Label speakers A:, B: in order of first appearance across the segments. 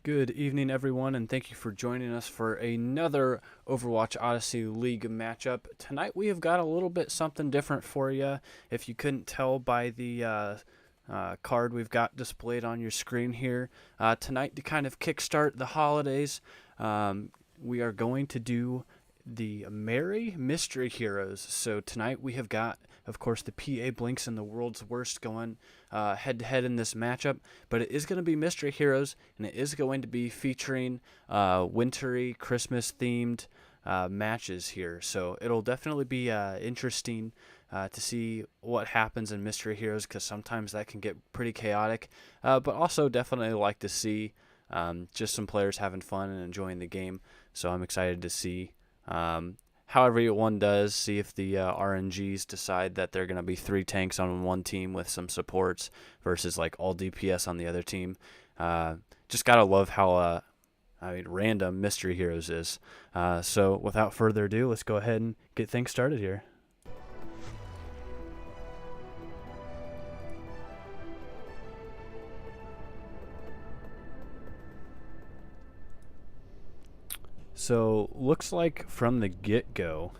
A: Good evening, everyone, and thank you for joining us for another Overwatch Odyssey League matchup. Tonight we have got a little bit something different for you. If you couldn't tell by the card we've got displayed on your screen here, tonight to kind of kickstart the holidays, we are going to do the Merry Mystery Heroes. So tonight we have got, of course, the PA Blinks and the World's Worst going head-to-head in this matchup, but it is going to be Mystery Heroes, and it is going to be featuring wintry, Christmas-themed matches here. So it'll definitely be interesting to see what happens in Mystery Heroes, because sometimes that can get pretty chaotic, but also definitely like to see just some players having fun and enjoying the game. So I'm excited to see how everyone does, see if the RNGs decide that they're going to be 3 tanks on one team with some supports versus like all DPS on the other team. Just got to love how random Mystery Heroes is. So without further ado, let's go ahead and get things started here. So looks like from the get-go,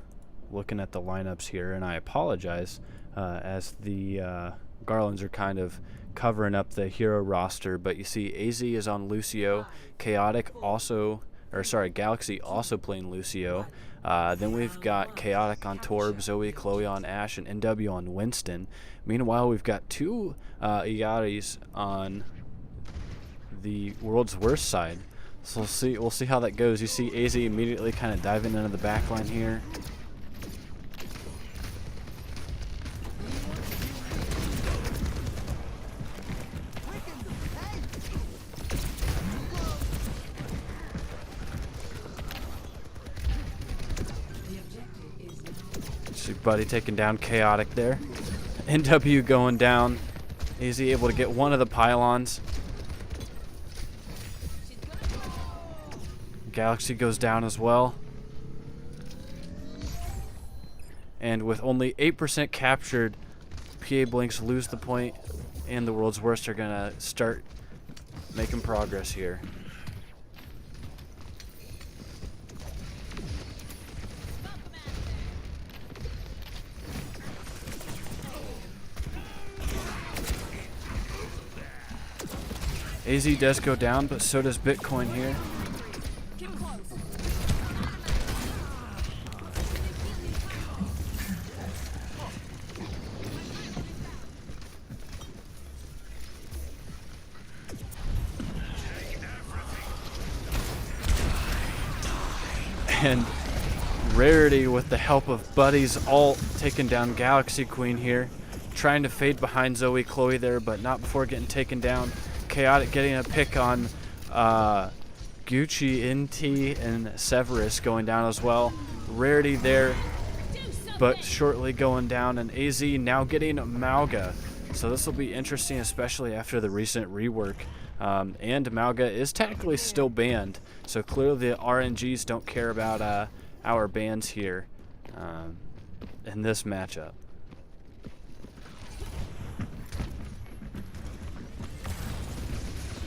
A: looking at the lineups here, and I apologize as the Garlands are kind of covering up the hero roster, but you see AZ is on Lucio, Chaotic also, or sorry, Galaxy also playing Lucio. Then we've got Chaotic on Torb, Zoe, Chloe on Ashe, and NW on Winston. Meanwhile, we've got 2 Iaris on the World's Worst side. So we'll see how that goes. You see AZ immediately kind of diving into the backline here. See Buddy taking down Chaotic there. NW going down. AZ able to get one of the pylons. Galaxy goes down as well. And with only 8% captured, PA Blinks lose the point, and the World's Worst are going to start making progress here. AZ does go down, but so does Bitcoin here. And Rarity, with the help of Buddy's ult, taking down Galaxy Queen here. Trying to fade behind Zoe, Chloe there, but not before getting taken down. Chaotic getting a pick on Gucci, NT, and Severus going down as well. Rarity there, but shortly going down. And AZ now getting Mauga. So this will be interesting, especially after the recent rework. And Mauga is technically still banned, so clearly the RNGs don't care about our bans here in this matchup.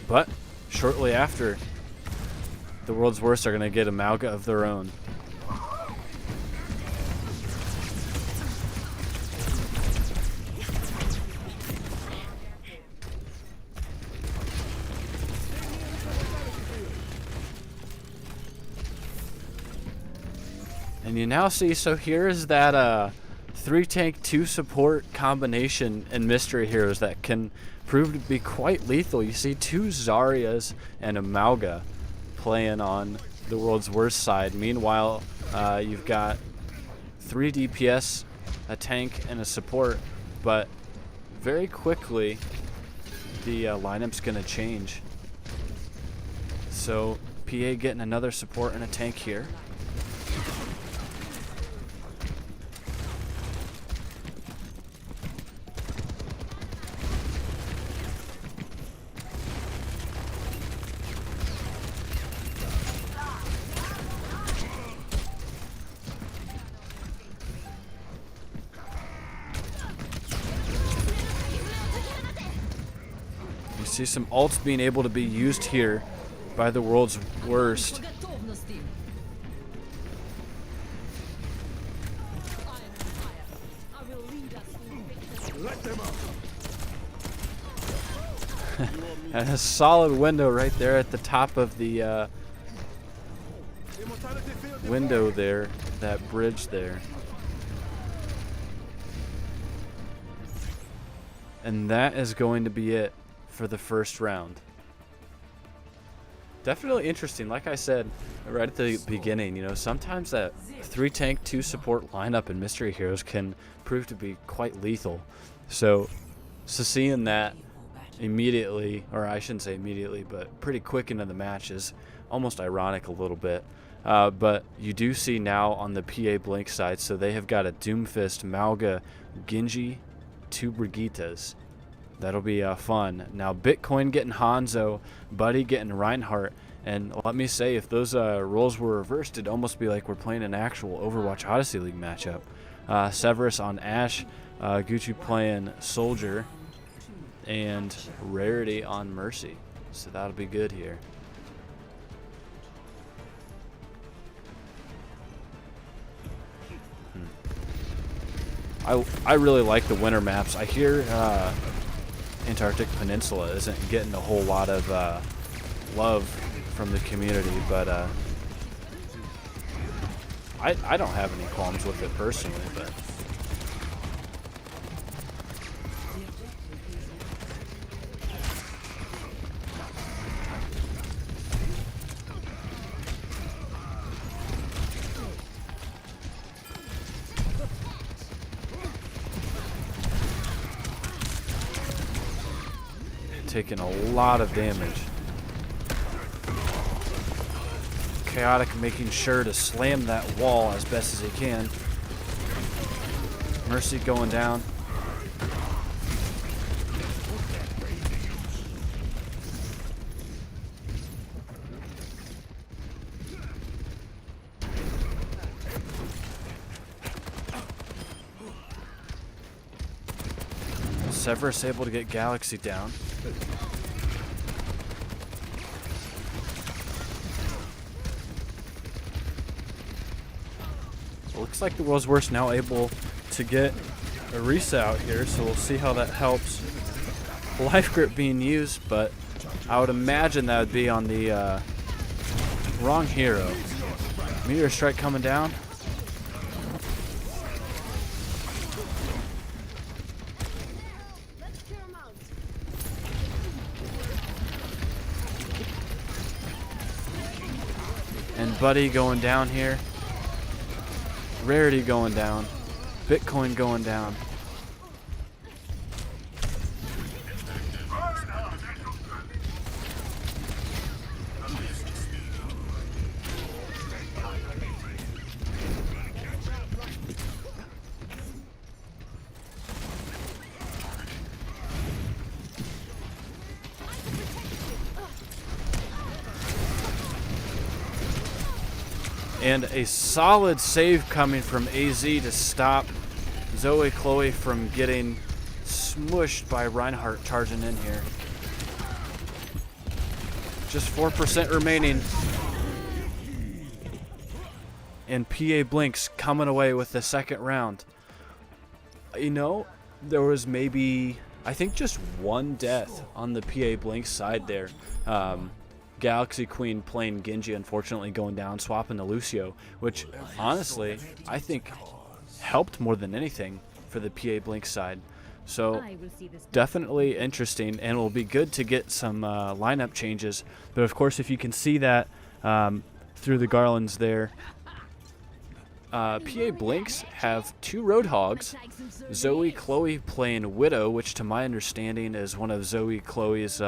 A: But shortly after, the World's Worst are going to get a Mauga of their own. And you now see, so here's that 3 tank 2 support combination in Mystery Heroes that can prove to be quite lethal. You see 2 Zaryas and a Mauga playing on the World's Worst side. Meanwhile, you've got 3 DPS, a tank, and a support, but very quickly the lineup's going to change. So PA getting another support and a tank here. You see some ults being able to be used here by the world's worst. And a solid window right there at the top of the window there, that bridge there. And that is going to be it for the first round. Definitely interesting. Like I said right at the beginning, you know, sometimes that 3 tank, 2 support lineup in Mystery Heroes can prove to be quite lethal. So seeing that immediately, or I shouldn't say immediately, but pretty quick into the match is almost ironic a little bit. But you do see now on the PA Blink side, so they have got a Doomfist, Mauga, Genji, 2 Brigittas. That'll be fun. Now Bitcoin getting Hanzo, Buddy getting Reinhardt, and let me say, if those roles were reversed, it'd almost be like we're playing an actual Overwatch Odyssey League matchup. Severus on Ashe, Gucci playing Soldier, and Rarity on Mercy. So that'll be good here. I really like the winter maps. I hear Antarctic Peninsula isn't getting a whole lot of love from the community, but I don't have any qualms with it personally, but taking a lot of damage. Chaotic making sure to slam that wall as best as he can. Mercy going down. Severus able to get Galaxy down. So looks like the world's worst now able to get a reset out here, so we'll see how that helps. Life grip being used, but I would imagine that would be on the wrong hero. Meteor strike coming down. And Buddy going down here. Rarity going down. Bitcoin going down. And a solid save coming from AZ to stop Zoe Chloe from getting smushed by Reinhardt charging in here. Just 4% remaining. And PA Blinks coming away with the second round. You know, there was maybe, I think, just one death on the PA Blinks side there. Galaxy Queen playing Genji, unfortunately going down, swapping to Lucio, which honestly I think helped more than anything for the PA Blink side. So definitely interesting, and it will be good to get some lineup changes. But of course, if you can see that through the garlands there, PA Blinks have 2 Roadhogs. Zoe Chloe playing Widow, which to my understanding is one of Zoe Chloe's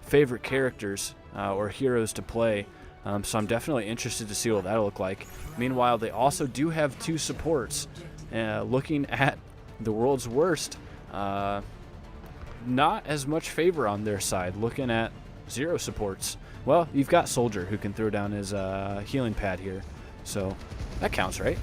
A: favorite characters or heroes to play. So I'm definitely interested to see what that'll look like. Meanwhile, they also do have 2 supports. Looking at the world's worst, not as much favor on their side. Looking at 0 supports. Well, you've got Soldier who can throw down his healing pad here. So that counts, right?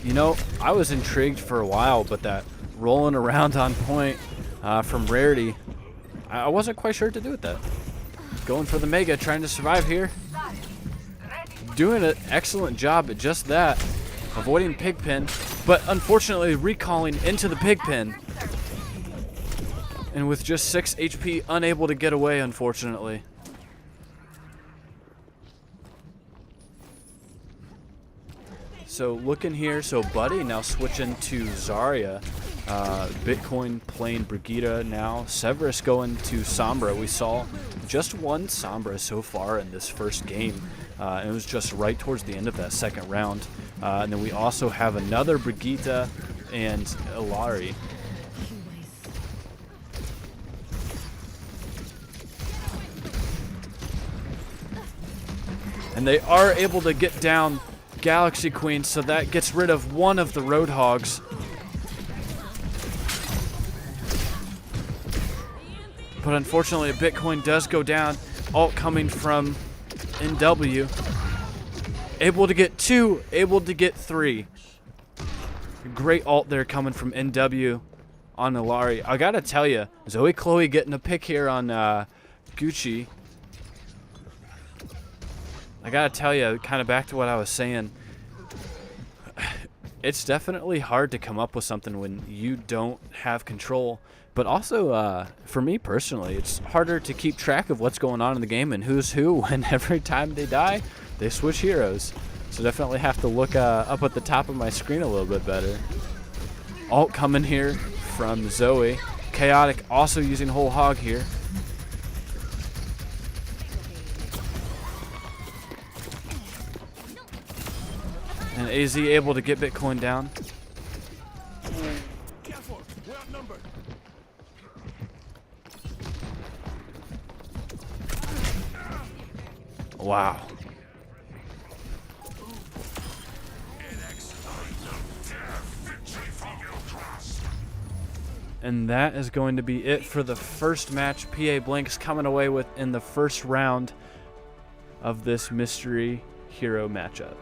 A: You know, I was intrigued for a while, but that rolling around on point from Rarity, I wasn't quite sure what to do with that. Going for the Mega, trying to survive here. Doing an excellent job at just that. Avoiding Pigpen, but unfortunately recalling into the Pigpen. And with just 6 HP, unable to get away, unfortunately. So looking here, so Buddy now switching to Zarya. Bitcoin playing Brigitte now. Severus going to Sombra. We saw just one Sombra so far in this first game. And it was just right towards the end of that second round. And then we also have another Brigitte and Ilari. And they are able to get down Galaxy Queen, so that gets rid of one of the Roadhogs. But unfortunately, Bitcoin does go down. Ult coming from NW. Able to get 2, able to get 3. Great ult there coming from NW on Ilari. I gotta tell you, Zoe Chloe getting a pick here on Gucci. I gotta tell you, kind of back to what I was saying, it's definitely hard to come up with something when you don't have control. But also, for me personally, it's harder to keep track of what's going on in the game and who's who when every time they die, they switch heroes. So definitely have to look up at the top of my screen a little bit better. Ult coming here from Zoe. Chaotic also using Whole Hog here. And AZ able to get Bitcoin down. Wow. And that is going to be it for the first match PA Blanks coming away with in the first round of this mystery hero matchup.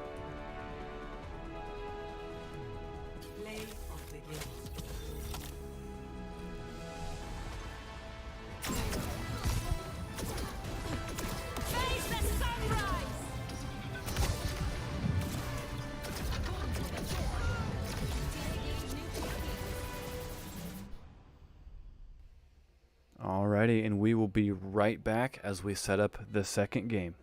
A: Alrighty, and we will be right back as we set up the second game.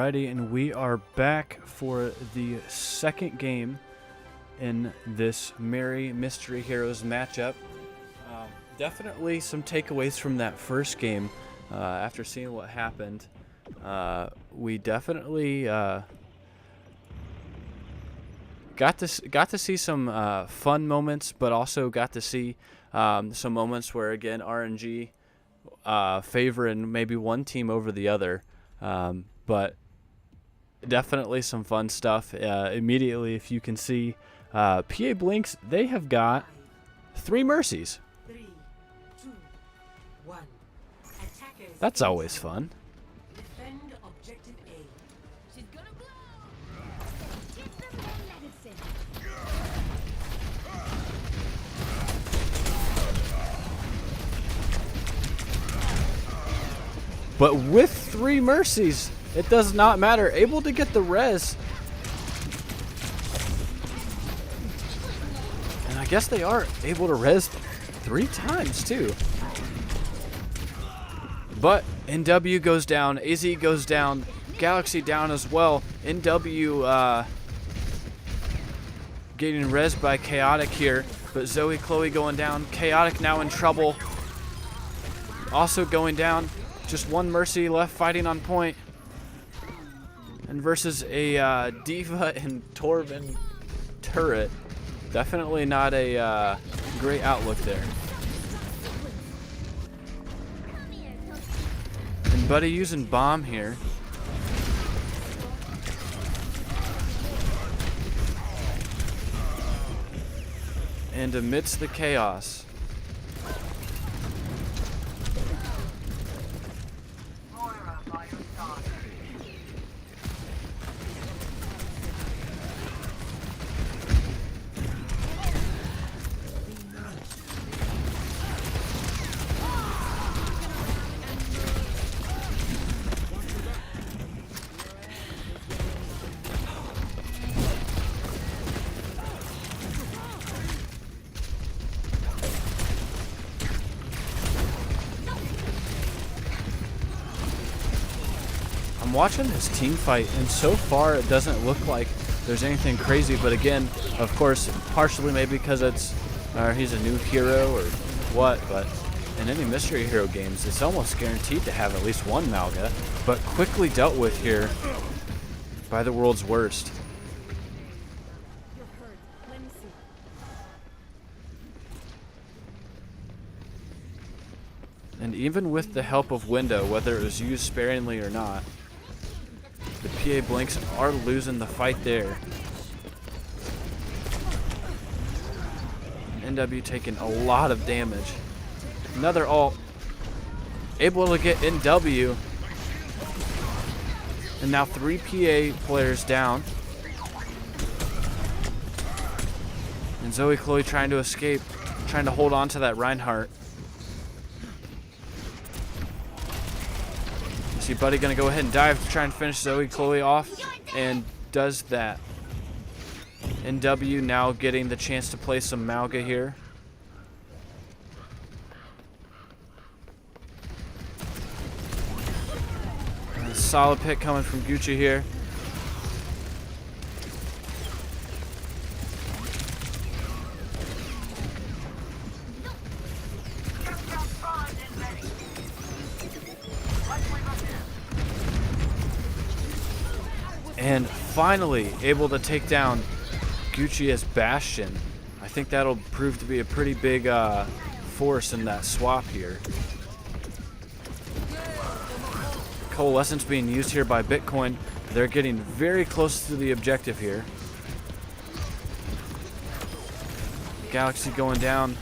A: Alrighty, and we are back for the second game in this Merry Mystery Heroes matchup. Definitely some takeaways from that first game. After seeing what happened, we definitely got to see some fun moments, but also got to see some moments where, again, RNG favoring maybe one team over the other. But definitely some fun stuff. Immediately, if you can see, PA Blinks, they have got 3 mercies.
B: 3, 2, 1.
A: That's always fun.
B: Defend objective A.
C: She's gonna blow. Give them their medicine.
A: But with 3 mercies, it does not matter. Able to get the res. And I guess they are able to res 3 times too. But NW goes down, AZ goes down, Galaxy down as well. NW getting res by Chaotic here, but Zoe Chloe going down. Chaotic now in trouble. Also going down. Just 1 mercy left fighting on point. And versus a Diva and Torvin turret. Definitely not a great outlook there. And Buddy using bomb here. And amidst the chaos, I'm watching this team fight, and so far it doesn't look like there's anything crazy. But again, of course, partially maybe because he's a new hero or what. But in any mystery hero games, it's almost guaranteed to have at least one Malga. But quickly dealt with here by the world's worst. And even with the help of Window, whether it was used sparingly or not, the PA Blinks are losing the fight there. NW taking a lot of damage. Another ult. Able to get NW. And now 3 PA players down. And Zoe Chloe trying to escape, trying to hold on to that Reinhardt. See Buddy gonna go ahead and dive to try and finish Zoe Chloe off, and does that. NW now getting the chance to play some Malga here. And a solid pick coming from Gucci here. And finally able to take down Gucci as Bastion. I think that'll prove to be a pretty big force in that swap here. Coalescence being used here by Bitcoin. They're getting very close to the objective here. Galaxy going down.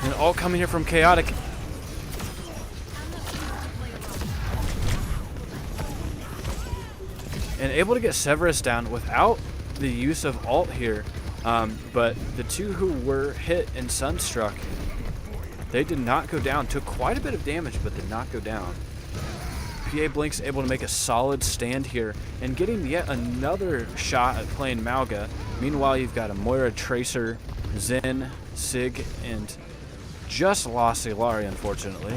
A: And all coming here from Chaotic. And able to get Severus down without the use of ult here. But the 2 who were hit and Sunstruck, they did not go down. Took quite a bit of damage, but did not go down. PA Blink's able to make a solid stand here and getting yet another shot at playing Mauga. Meanwhile, you've got a Moira, Tracer, Zen, Sig, and just lost Ilari, unfortunately.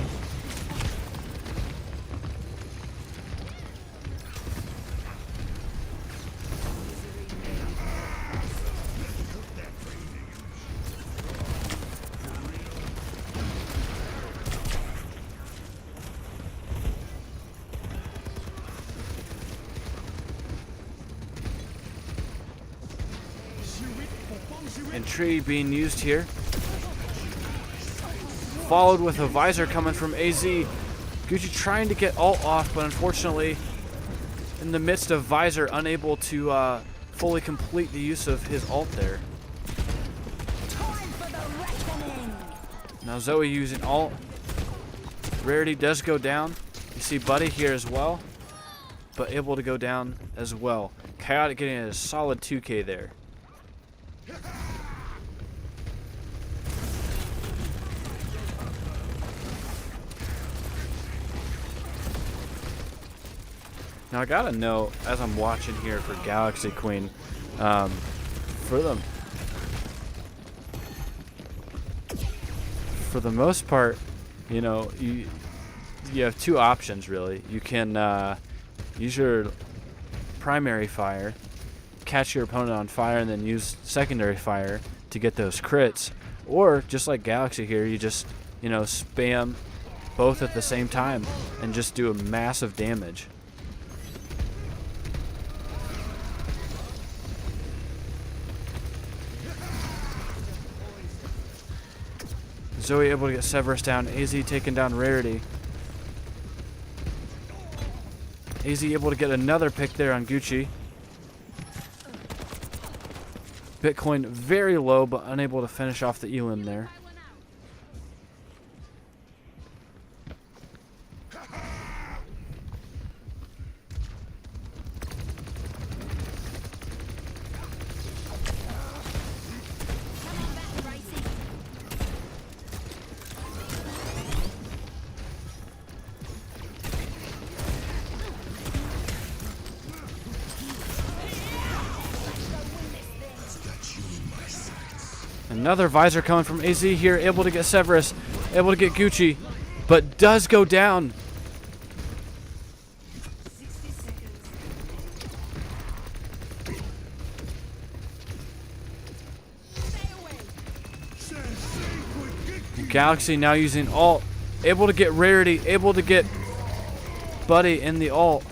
A: And tree being used here. Followed with a visor coming from AZ. Gucci trying to get ult off, but unfortunately, in the midst of visor, unable to fully complete the use of his ult there. Now Zoe using ult. Rarity does go down. You see Buddy here as well, but able to go down as well. Chaotic getting a solid 2k there. Now I gotta know, as I'm watching here for Galaxy Queen, for the most part, you know, you have two options really. You can use your primary fire, catch your opponent on fire, and then use secondary fire to get those crits, or just like Galaxy here, you just, you know, spam both at the same time and just do a massive damage. Zoe able to get Severus down. AZ taking down Rarity. AZ able to get another pick there on Gucci. Bitcoin very low, but unable to finish off the elim there. Another visor coming from AZ here, able to get Severus, able to get Gucci, but does go down.
B: 60 seconds.
A: Galaxy now using ult, able to get Rarity, able to get Buddy in the ult.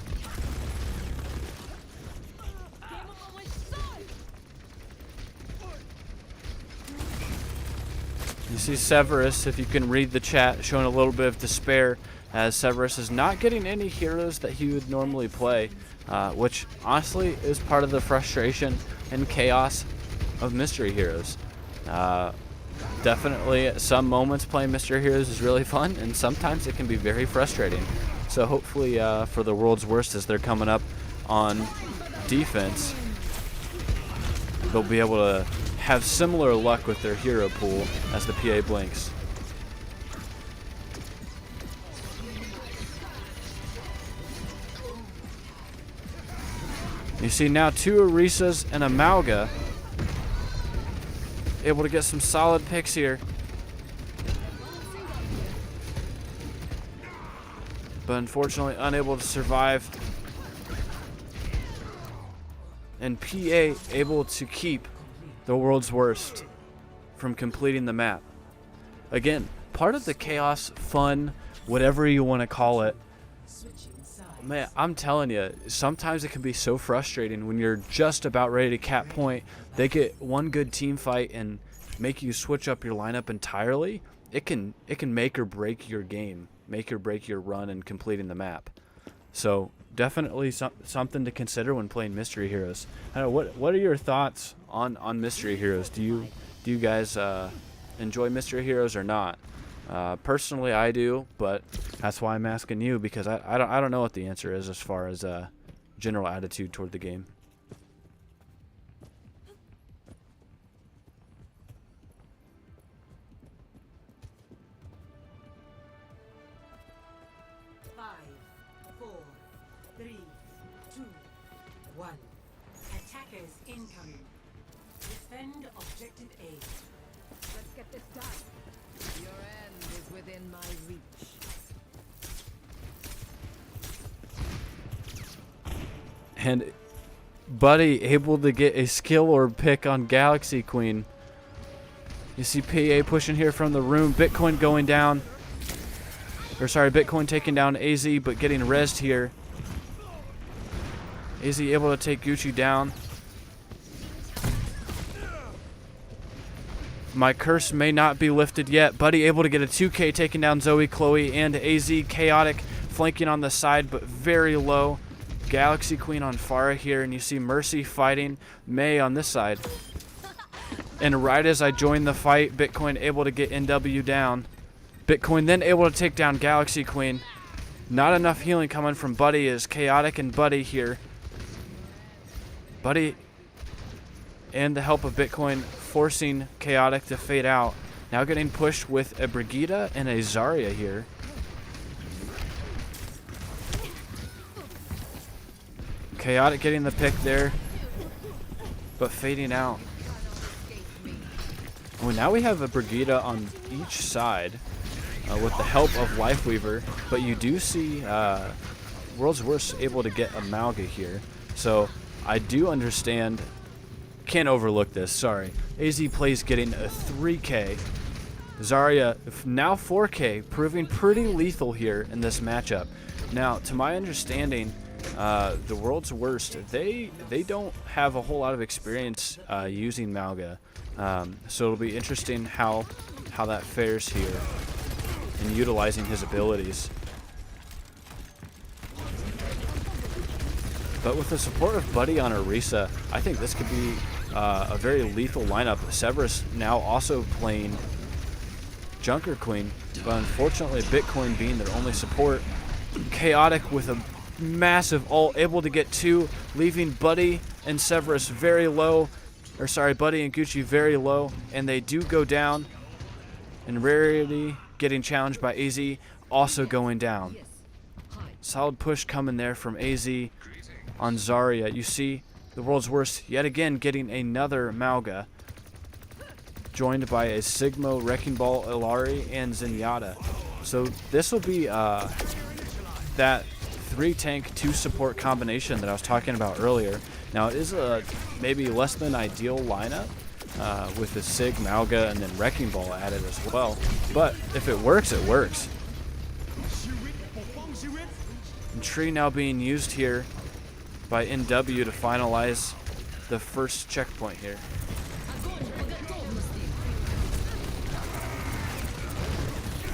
A: You see Severus, if you can read the chat, showing a little bit of despair as Severus is not getting any heroes that he would normally play, which honestly is part of the frustration and chaos of Mystery Heroes. Definitely at some moments playing Mystery Heroes is really fun, and sometimes it can be very frustrating. So hopefully for the world's worst as they're coming up on defense, they'll be able to have similar luck with their hero pool as the PA Blinks. You see now two Orisas and a Mauga able to get some solid picks here. But unfortunately unable to survive. And PA able to keep the world's worst from completing the map. Again, part of the chaos, fun, whatever you want to call it. Man, I'm telling you, sometimes it can be so frustrating when you're just about ready to cap point. They get one good team fight and make you switch up your lineup entirely. It can make or break your game, make or break your run in completing the map. So definitely something to consider when playing Mystery Heroes. I don't know, what are your thoughts on Mystery Heroes? Do you guys enjoy Mystery Heroes or not? Personally, I do, but that's why I'm asking you, because I don't know what the answer is as far as general attitude toward the game.
B: Five, four, Attackers incoming. Defend objective A.
C: Let's get this done.
D: Your end is within my reach.
A: And Buddy able to get a skill or pick on Galaxy Queen. You see PA pushing here from the room. Bitcoin going down. Or sorry, Bitcoin taking down AZ, but getting rezzed here. AZ able to take Gucci down. My curse may not be lifted yet. Buddy able to get a 2K, taking down Zoe, Chloe, and AZ. Chaotic flanking on the side, but very low. Galaxy Queen on Pharah here, and you see Mercy fighting May on this side. And right as I join the fight, Bitcoin able to get NW down. Bitcoin then able to take down Galaxy Queen. Not enough healing coming from Buddy as Chaotic and Buddy here. Buddy and the help of Bitcoin forcing Chaotic to fade out. Now getting pushed with a Brigitte and a Zarya here. Chaotic getting the pick there, but fading out. Well, now we have a Brigitte on each side with the help of Lifeweaver, but you do see World's Worst able to get a Malga here. So I do understand, can't overlook this, sorry. AZ plays getting a 3K. Zarya now 4K, proving pretty lethal here in this matchup. Now, to my understanding, the World's Worst, they don't have a whole lot of experience using Malga. So it'll be interesting how that fares here in utilizing his abilities. But with the support of Buddy on Orisa, I think this could be a very lethal lineup. Severus now also playing Junker Queen, but unfortunately Bitcoin being their only support. Chaotic with a massive ult, able to get 2, leaving Buddy and Severus very low. Or sorry, Buddy and Gucci very low, and they do go down. And Rarity getting challenged by AZ, also going down. Solid push coming there from AZ on Zarya. You see the World's Worst yet again getting another Malga, joined by a Sigma, Wrecking Ball, Ilari, and Zenyatta. So this will be that 3-tank, 2-support combination that I was talking about earlier. Now it is a maybe less than ideal lineup with the Sig, Malga, and then Wrecking Ball added as well. But if it works, it works. And Tree now being used here by NW to finalize the first checkpoint here.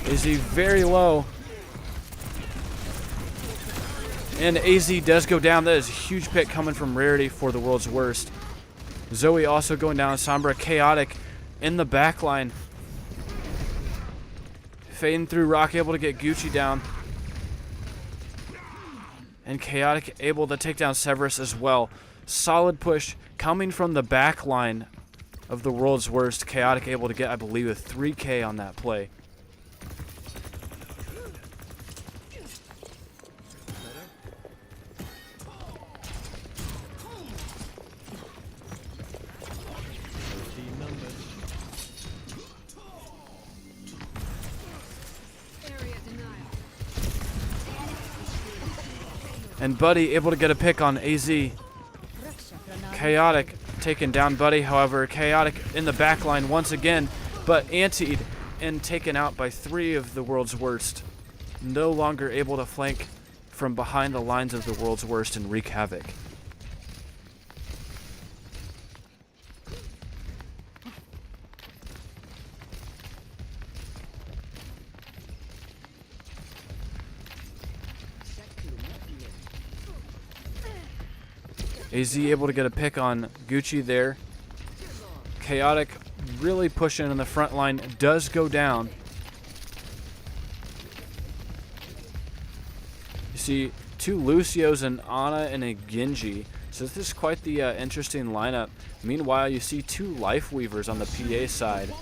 A: AZ very low. And AZ does go down. That is a huge pick coming from Rarity for the World's Worst. Zoe also going down. Sombra, Chaotic in the back line. Fading through Rock, able to get Gucci down. And Chaotic able to take down Severus as well. Solid push coming from the back line of the World's Worst. Chaotic able to get, I believe, a 3K on that play. And Buddy able to get a pick on AZ. Chaotic taking down Buddy, however, Chaotic in the back line once again, but antied and taken out by 3 of the World's Worst. No longer able to flank from behind the lines of the World's Worst and wreak havoc. AZ able to get a pick on Gucci there. Chaotic really pushing in the front line, does go down. You see 2 Lucios, and Ana, and a Genji. So this is quite the interesting lineup. Meanwhile, you see 2 Lifeweavers on the PA side.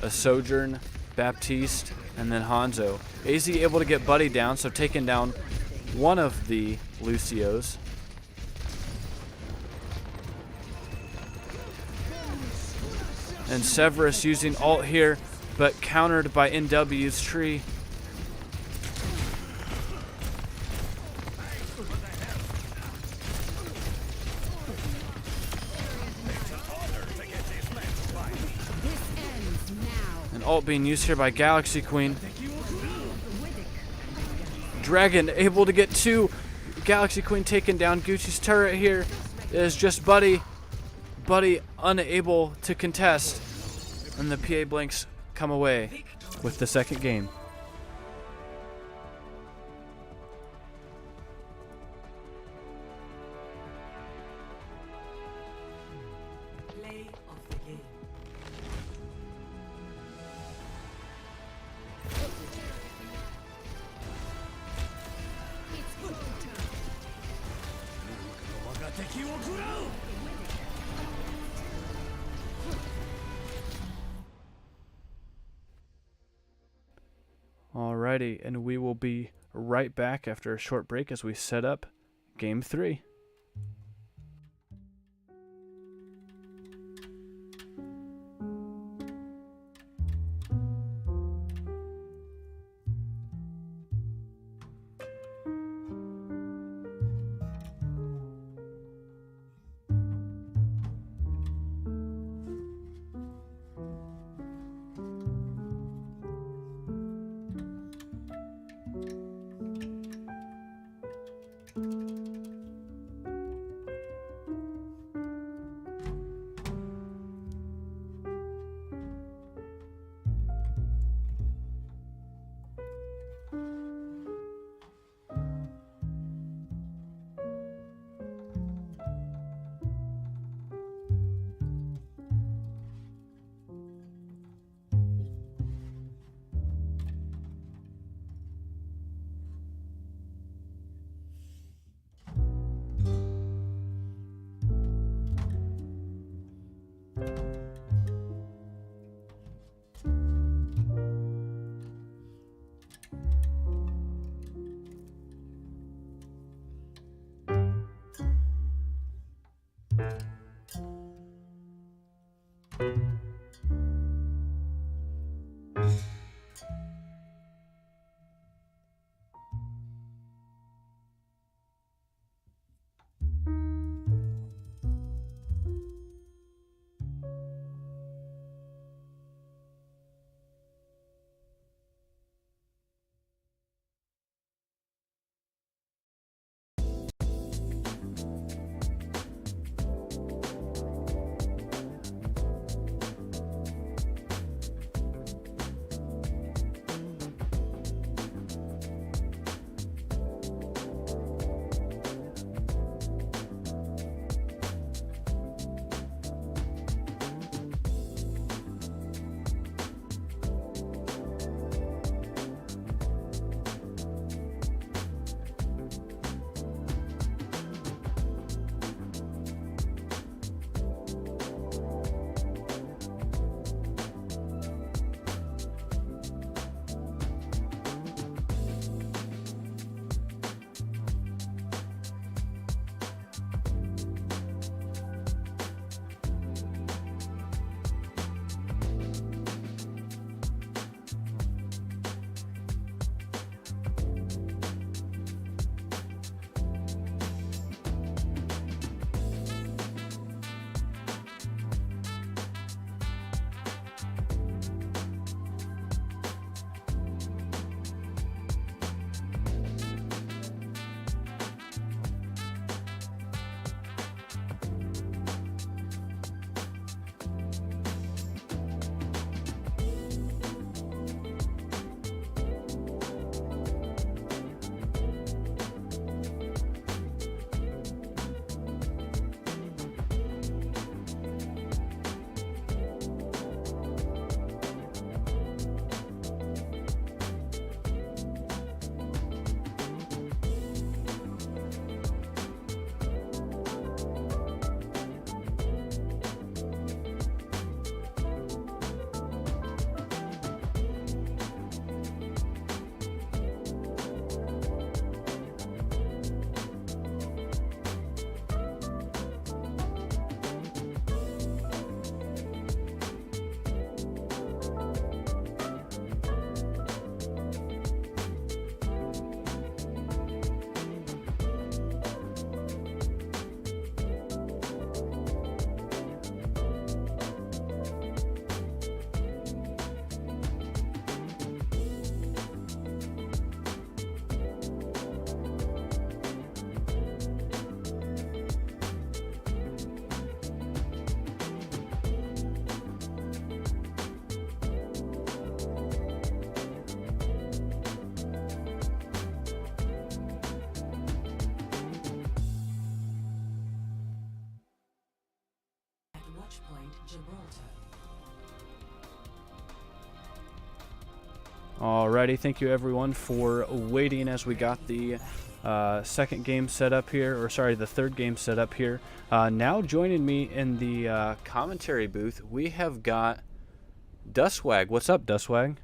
A: A Sojourn, Baptiste, and then Hanzo. AZ able to get Buddy down, so taking down one of the Lucios. And Severus using ult here, but countered by NW's tree. An ult being used here by Galaxy Queen. Dragon able to get 2. Galaxy Queen taking down Gucci's turret here. It is just Buddy. Buddy unable to contest. And the PA Blanks come away with the second game.
B: Play of the game.
A: Alrighty, and we will be right back after a short break as we set up Game 3.
B: Watch point Gibraltar.
A: Alrighty, thank you everyone for waiting as we got the second game set up here, or sorry, the third game set up here. Now joining me in the commentary booth, we have got Dustwag. What's up, Dustwag?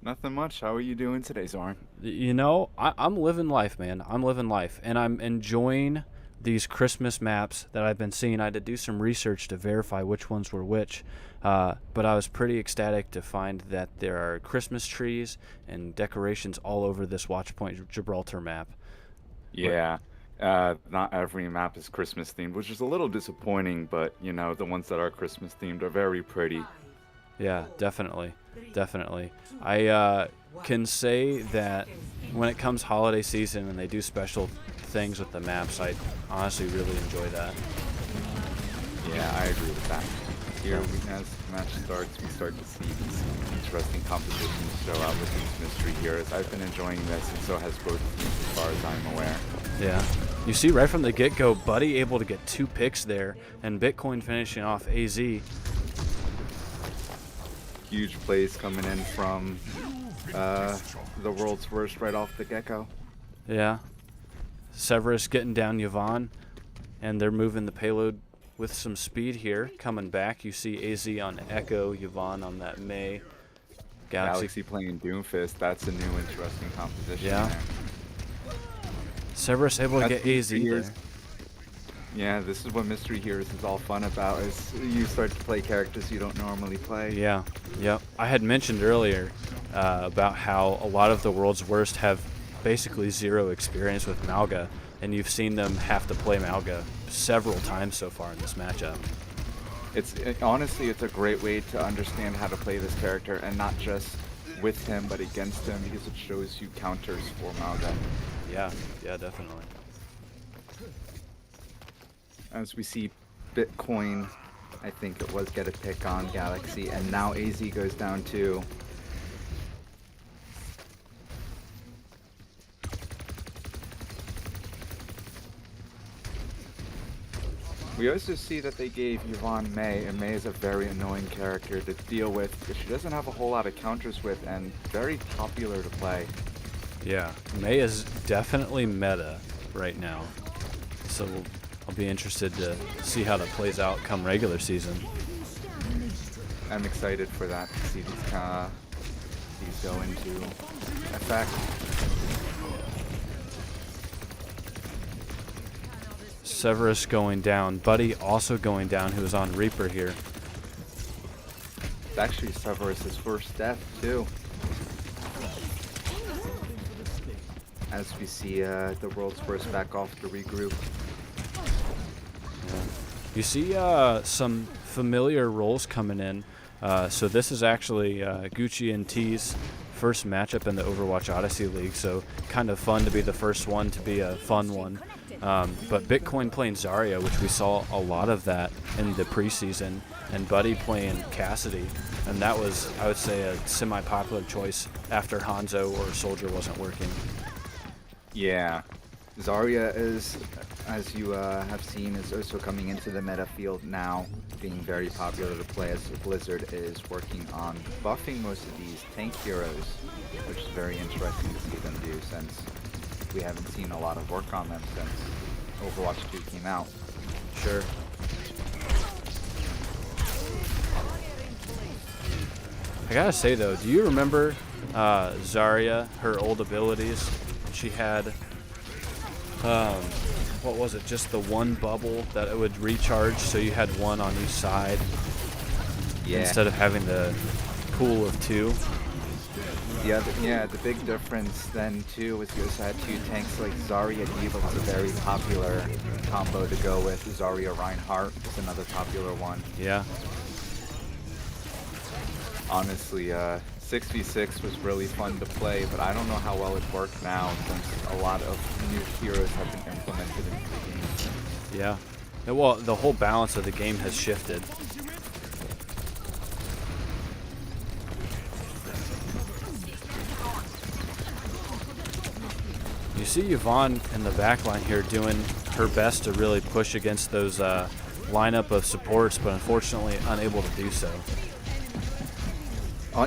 E: Nothing much. How are you doing today, Zoran?
A: You know, I'm living life, man. I'm living life, and I'm enjoying these Christmas maps that I've been seeing. I had to do some research to verify which ones were which, but I was pretty ecstatic to find that there are Christmas trees and decorations all over this Watchpoint Gibraltar map.
E: Yeah. Not every map is Christmas themed, which is a little disappointing, but you know, the ones that are Christmas themed are very pretty.
A: Yeah, definitely. Definitely. I can say that when it comes holiday season and they do special things with the maps, I honestly really enjoy that.
E: Yeah, I agree with that. Here, as the match starts, we start to see these interesting competitions show up with these mystery heroes. I've been enjoying this, and so has both teams as far as I'm aware.
A: Yeah. You see right from the get-go, Buddy able to get 2 picks there, and Bitcoin finishing off AZ.
E: Huge plays coming in from the world's worst right off the get-go.
A: Yeah. Severus getting down Yvonne, and they're moving the payload with some speed here. Coming back, you see AZ on Echo, Yvonne on that May.
E: Galaxy playing Doomfist, that's a new interesting composition.
A: Yeah.
E: There.
A: Severus able to get AZ there.
E: Yeah, this is what Mystery Heroes is all fun about, is you start to play characters you don't normally play.
A: Yeah, yep. I had mentioned earlier about how a lot of the world's worst have basically 0 experience with Malga, and you've seen them have to play Malga several times so far in this matchup.
E: Honestly, it's a great way to understand how to play this character, and not just with him, but against him, because it shows you counters for Malga.
A: Yeah, yeah, definitely.
E: As we see Bitcoin, I think it was, get a pick on Galaxy, and now AZ goes down too. We also see that they gave Yvonne May, and May is a very annoying character to deal with because she doesn't have a whole lot of counters with, and very popular to play.
A: Yeah, May is definitely meta right now, so I'll be interested to see how that plays out come regular season.
E: I'm excited for that, to see these go into effect.
A: Severus going down. Buddy also going down, who is on Reaper here.
E: It's actually Severus' first death, too. As we see the world's worst back off to regroup.
A: Yeah. You see some familiar roles coming in. So this is actually Gucci and T's first matchup in the Overwatch Odyssey League, so kind of fun to be the first one to be a fun one. But Bitcoin playing Zarya, which we saw a lot of that in the preseason, and Buddy playing Cassidy, and that was, I would say, a semi-popular choice after Hanzo or Soldier wasn't working.
E: Yeah, Zarya is, as you have seen, is also coming into the meta field now, being very popular to play, as Blizzard is working on buffing most of these tank heroes, which is very interesting to see them do, since we haven't seen a lot of work on them since Overwatch 2 came out.
A: Sure. I gotta say though, do you remember Zarya, her old abilities? She had, what was it, just the one bubble that it would recharge, so you had one on each side, instead of having the pool of 2.
E: Yeah, the big difference then too was you also had 2 tanks like Zarya Diva was a very popular combo to go with. Zarya Reinhardt was another popular one.
A: Yeah.
E: Honestly, 6v6 was really fun to play, but I don't know how well it worked now since a lot of new heroes have been implemented into the game.
A: Yeah. Well, the whole balance of the game has shifted. You see Yvonne in the back line here doing her best to really push against those lineup of supports, but unfortunately unable to do so.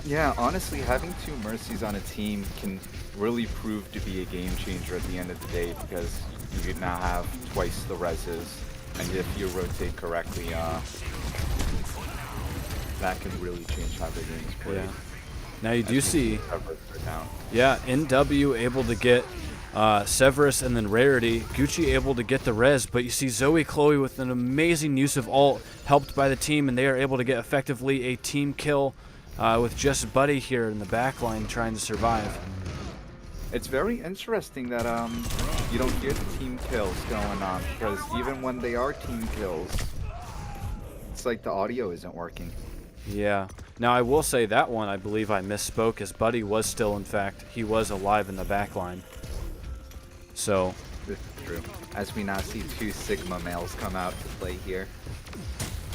E: Yeah, honestly, having 2 Mercies on a team can really prove to be a game changer at the end of the day, because you now have twice the reses, and if you rotate correctly, that can really change how the game is played.
A: Yeah. Now you do see,
E: Down.
A: yeah, NW able to get Severus and then Rarity. Gucci able to get the res, but you see Zoe Chloe with an amazing use of ult, helped by the team, and they are able to get effectively a team kill with just Buddy here in the back line trying to survive.
E: It's very interesting that you don't hear the team kills going on, because even when they are team kills, it's like the audio isn't working.
A: Yeah. Now I will say that one, I believe I misspoke, as Buddy was still, in fact, he was alive in the back line. So.
E: This is true. As we now see 2 Sigma males come out to play here.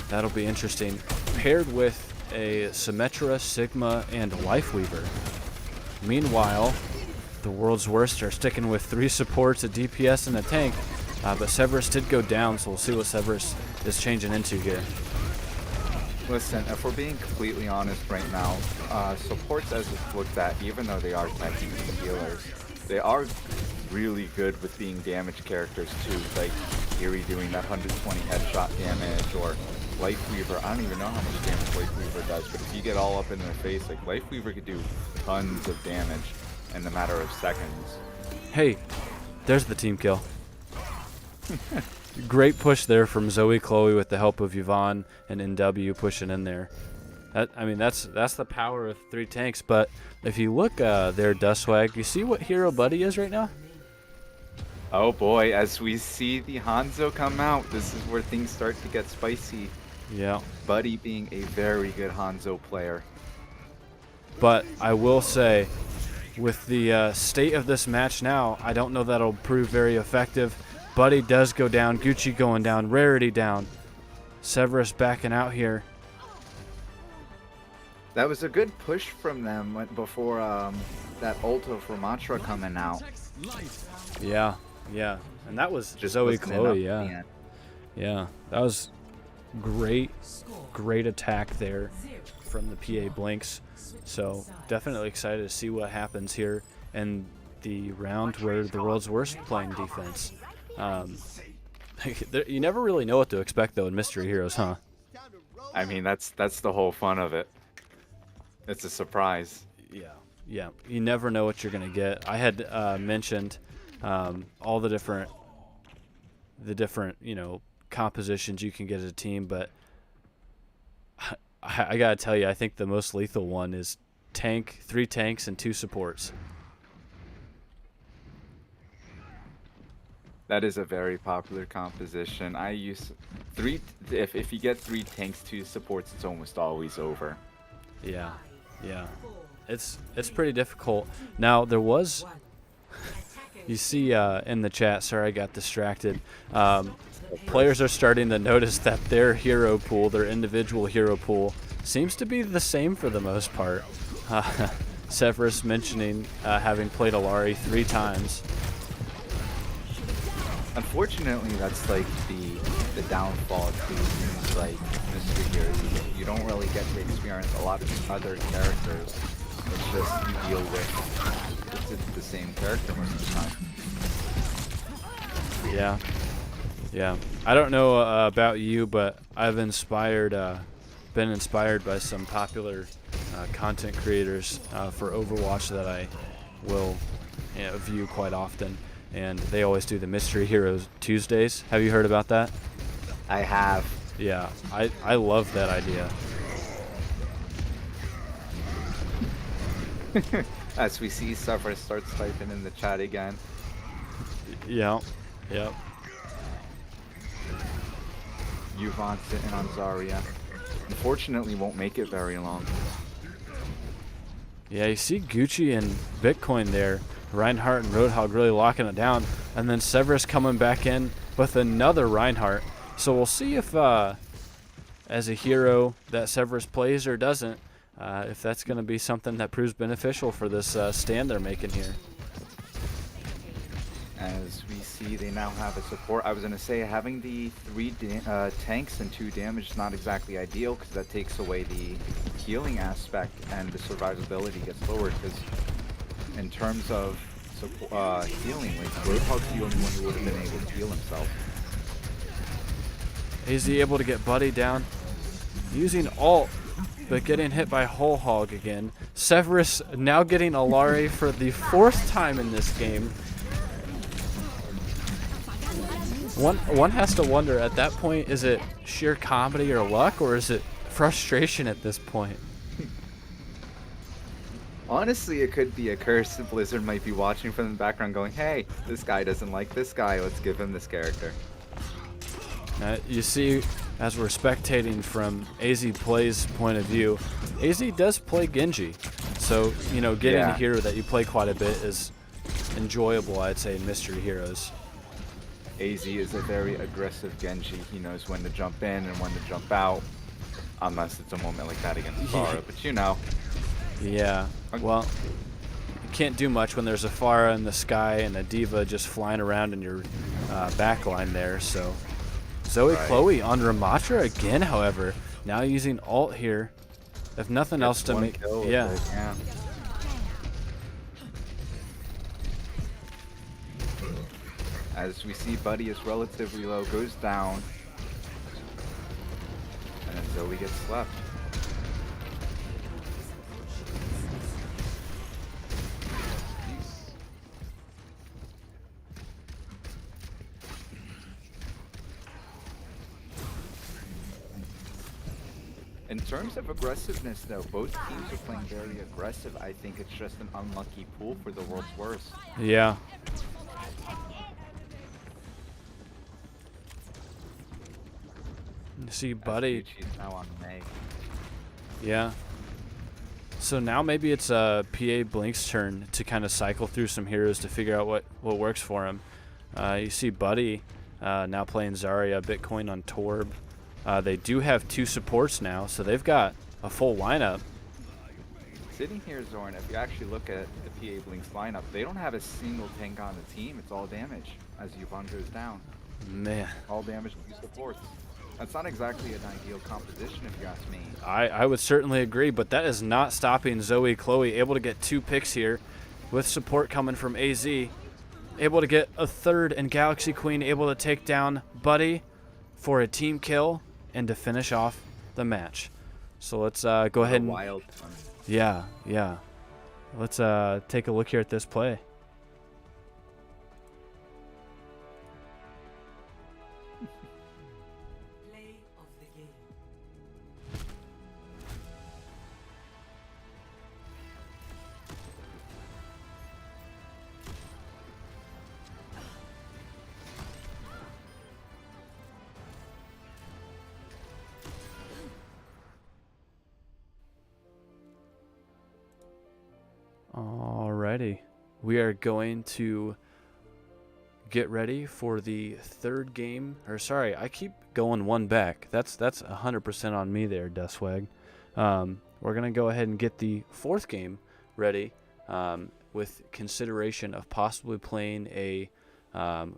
A: That'll be interesting. Paired with a Symmetra, Sigma, and a Lifeweaver. Meanwhile, the world's worst are sticking with 3 supports, a DPS, and a tank. But Severus did go down, so we'll see what Severus is changing into here.
E: Listen, if we're being completely honest right now, supports as it's looked at, even though they are technically healers, they are really good with being damage characters too, like Eerie doing that 120 headshot damage, or Lifeweaver. I don't even know how much damage Lifeweaver does, but if you get all up in their face, like Lifeweaver could do tons of damage in a matter of seconds.
A: Hey, there's the team kill. Great push there from Zoe Chloe with the help of Yvonne and NW pushing in there. I mean, that's the power of 3 tanks. But if you look there, Dustwag, you see what hero Buddy is right now?
E: Oh boy, as we see the Hanzo come out, this is where things start to get spicy.
A: Yeah.
E: Buddy being a very good Hanzo player.
A: But I will say, with the state of this match now, I don't know that'll prove very effective. Buddy does go down, Gucci going down, Rarity down. Severus backing out here.
E: That was a good push from them before that ult of Ramatra coming out.
A: Yeah, yeah. And that was
E: Just
A: Zoe
E: wasn't enough
A: Chloe,
E: in the
A: yeah.
E: end.
A: Yeah, that was great attack there from the PA Blinks. So definitely excited to see what happens here in the round where the world's worst playing defense. You never really know what to expect though in Mystery Heroes, huh?
E: I mean, that's the whole fun of it. It's a surprise.
A: Yeah. You never know what you're gonna get. I had mentioned all the different compositions you can get as a team, but I gotta tell you, I think the most lethal one is 3 tanks and 2 supports.
E: That is a very popular composition. I use 3. If you get 3 tanks, 2 supports, it's almost always over.
A: Yeah. It's pretty difficult. Now there was, you see in the chat. Sorry, I got distracted. Players are starting to notice that their hero pool, their individual hero pool, seems to be the same for the most part. Severus mentioning having played Alari 3 times.
E: Unfortunately, that's like the downfall to things like Mystery Heroes. You don't really get to experience a lot of other characters. It's just you deal with it's the same character most of the time.
A: Yeah. I don't know about you, but I've been inspired by some popular content creators for Overwatch that I will view quite often. And they always do the Mystery Heroes Tuesdays. Have you heard about that?
E: I have.
A: Yeah, I love that idea.
E: As we see Severus starts typing in the chat again.
A: Yep.
E: Yvonne sitting on Zarya. Unfortunately, won't make it very long.
A: Yeah, you see Gucci and Bitcoin there. Reinhardt and Roadhog really locking it down. And then Severus coming back in with another Reinhardt. So we'll see if, as a hero, that Severus plays or doesn't. If that's going to be something that proves beneficial for this stand they're making here.
E: As as we see they now have a support. I was going to say having the 3 tanks and 2 damage is not exactly ideal because that takes away the healing aspect and the survivability gets lowered because in terms of healing, like Roadhog's the only one who would have been able to heal himself.
A: Is he able to get Buddy down? Using ult, but getting hit by Whole Hog again. Severus now getting Alari for the 4th time in this game. One has to wonder at that point, is it sheer comedy or luck, or is it frustration at this point?
E: Honestly, it could be a curse. Blizzard might be watching from the background going, hey, this guy doesn't like this guy. Let's give him this character.
A: You see, as we're spectating from AZ Play's point of view, AZ does play Genji. So, you know, getting a hero that you play quite a bit is enjoyable, I'd say, in Mystery Heroes.
E: AZ is a very aggressive Genji. He knows when to jump in and when to jump out. Unless it's a moment like that against Pharah, but you know.
A: Yeah, well, you can't do much when there's a Pharah in the sky and a Diva just flying around in your backline there, so. Zoe Chloe on Ramatra again, however. Now using ult here. If nothing else to make... Yeah.
E: As we see, Buddy is relatively low, goes down. And then Zoe gets slept. In terms of aggressiveness, though, both teams are playing very aggressive. I think it's just an unlucky pool for the world's worst.
A: Yeah. You see Buddy.
E: She's now on May.
A: Yeah. So now maybe it's PA Blink's turn to kind of cycle through some heroes to figure out what works for him. You see Buddy now playing Zarya, Bitcoin on Torb. They do have 2 supports now, so they've got a full lineup.
E: Sitting here, Zorn, if you actually look at the PA Blink's lineup, they don't have a single tank on the team. It's all damage as Yvonne goes down.
A: Man.
E: All damage to supports. That's not exactly an ideal composition, if you ask me.
A: I would certainly agree, but that is not stopping Zoe Chloe. Able to get 2 picks here with support coming from AZ. Able to get a 3rd, and Galaxy Queen able to take down Buddy for a team kill and to finish off the match. So let's go ahead and...
E: Wild one.
A: Yeah. Let's take a look here at this play.
B: Play of the game.
A: Alrighty. We are going to get ready for the 3rd game. Or sorry, I keep going 1 back. That's 100% on me there, Dustwag. We're going to go ahead and get the 4th game ready with consideration of possibly playing a...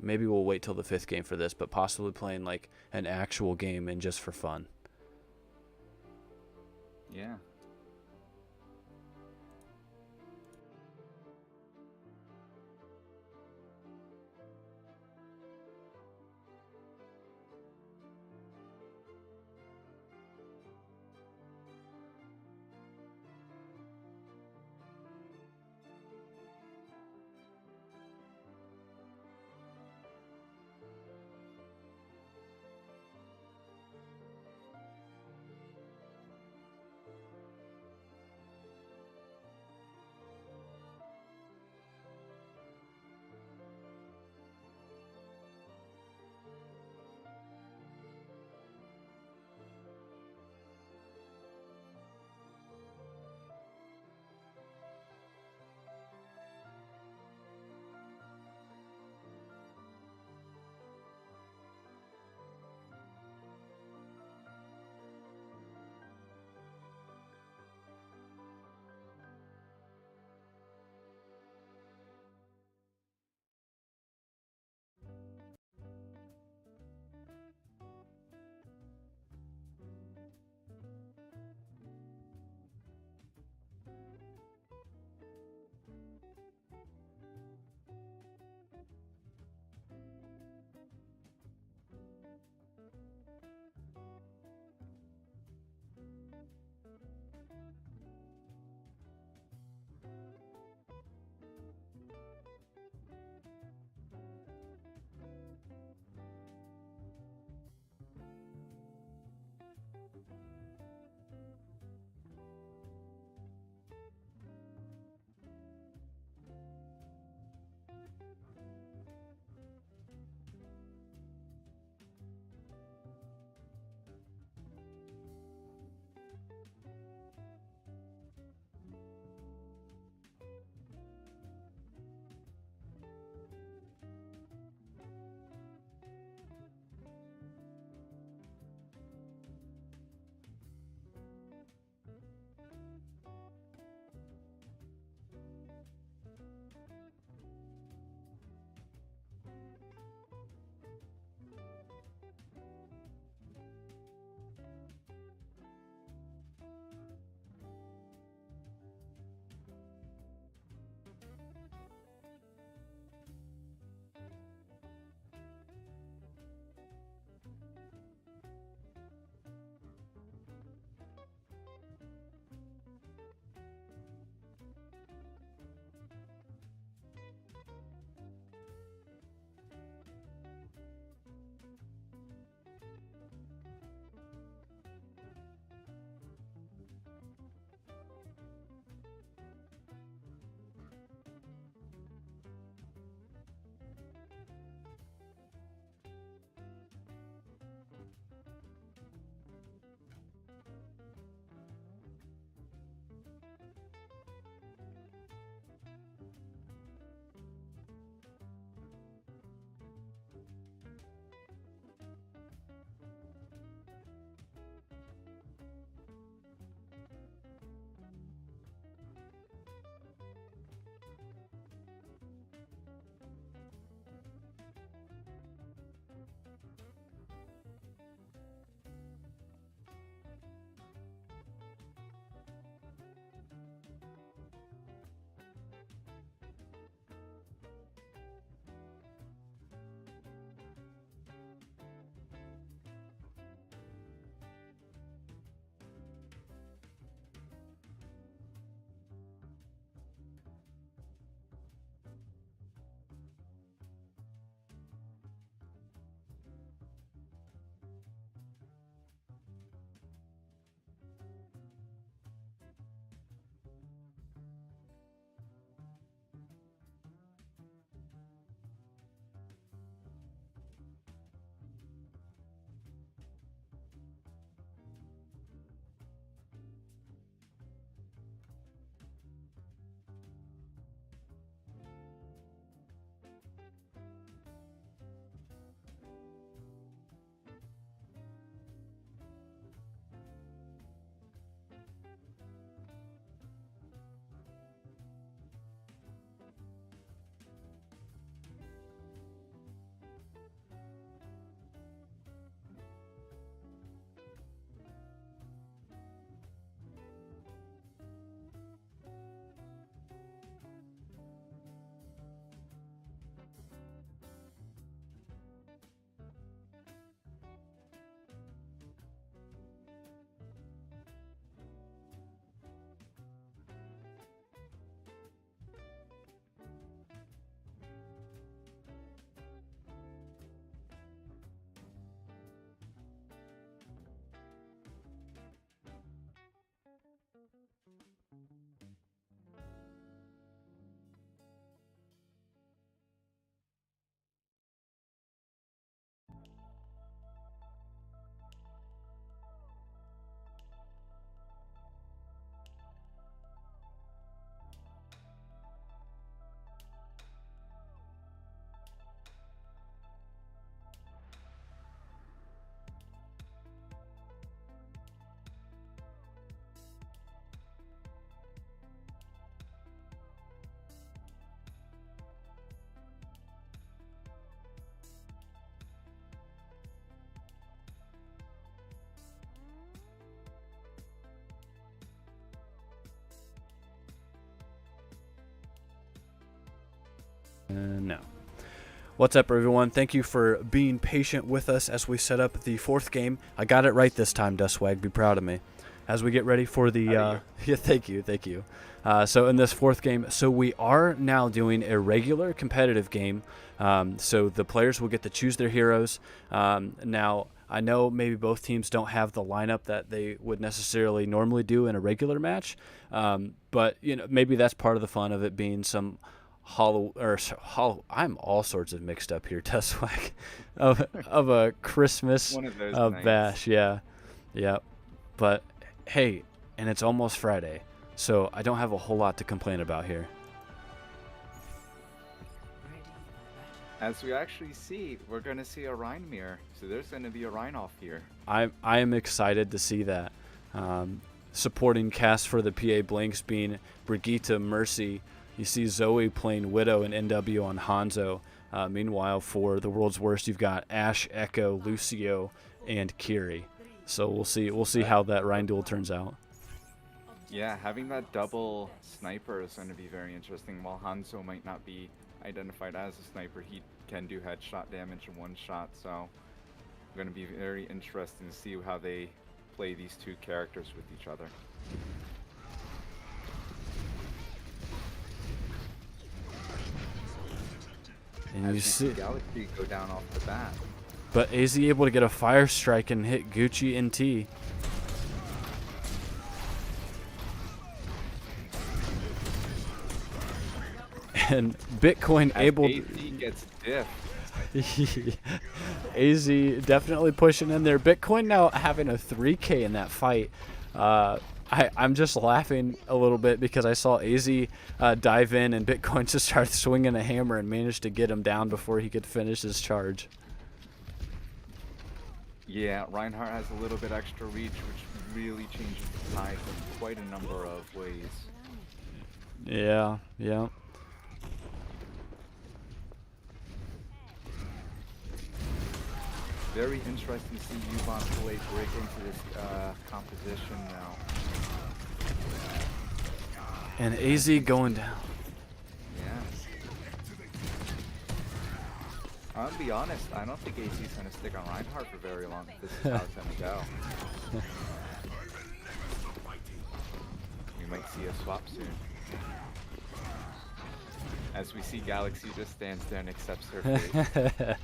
A: maybe we'll wait till the 5th game for this, but possibly playing like an actual game and just for fun.
E: Yeah.
A: No. What's up, everyone? Thank you for being patient with us as we set up the 4th game. I got it right this time, Duswag. Be proud of me. As we get ready for the... yeah, thank you. So in this 4th game, so we are now doing a regular competitive game. So the players will get to choose their heroes. Now, I know maybe both teams don't have the lineup that they would necessarily normally do in a regular match. But, you know, maybe that's part of the fun of it being some... I'm all sorts of mixed up here, Tuswag, of a Christmas bash, yeah. But hey, and it's almost Friday, so I don't have a whole lot to complain about here.
E: As we actually see, we're going to see a Rhine mirror, so there's going to be a Rhine off here.
A: I am excited to see that. Supporting cast for the PA Blanks being Brigitte, Mercy. You see Zoe playing Widow and NW on Hanzo. Meanwhile, for the World's Worst, you've got Ashe, Echo, Lucio, and Kiri. So we'll see how that Rhine duel turns out.
E: Yeah, having that double sniper is going to be very interesting. While Hanzo might not be identified as a sniper, he can do headshot damage in one shot. So going to be very interesting to see how they play these two characters with each other.
A: And you see
E: Galaxy go down off the bat.
A: But AZ able to get a fire strike and hit Gucci NT. And Bitcoin
E: as
A: able
E: AZ gets diff.
A: AZ definitely pushing in there. Bitcoin now having a 3K in that fight. I'm just laughing a little bit because I saw AZ dive in and Bitcoin just start swinging a hammer and managed to get him down before he could finish his charge.
E: Yeah, Reinhardt has a little bit extra reach, which really changes the tide in quite a number of ways.
A: Yeah.
E: Very interesting to see Yvonne play break into this composition now.
A: And AZ going down.
E: Yeah. I'll be honest, I don't think AZ is going to stick on Reinhardt for very long if this is how it's going to go. We might see a swap soon. As we see Galaxy just stands there and accepts her fate.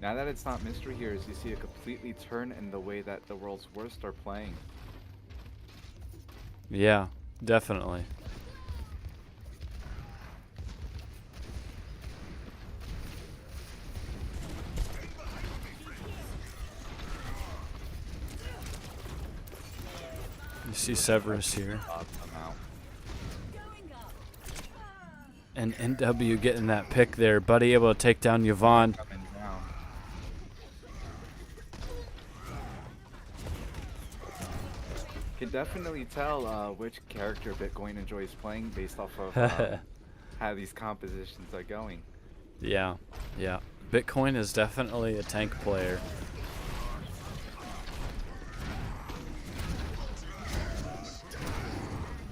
E: Now that it's not Mystery Heroes, you see a completely turn in the way that the World's Worst are playing.
A: Yeah, definitely. You see Severus here. And NW getting that pick there. Buddy able to take down Yvonne.
E: Can definitely tell which character Bitcoin enjoys playing based off of how these compositions are going.
A: Yeah. Bitcoin is definitely a tank player.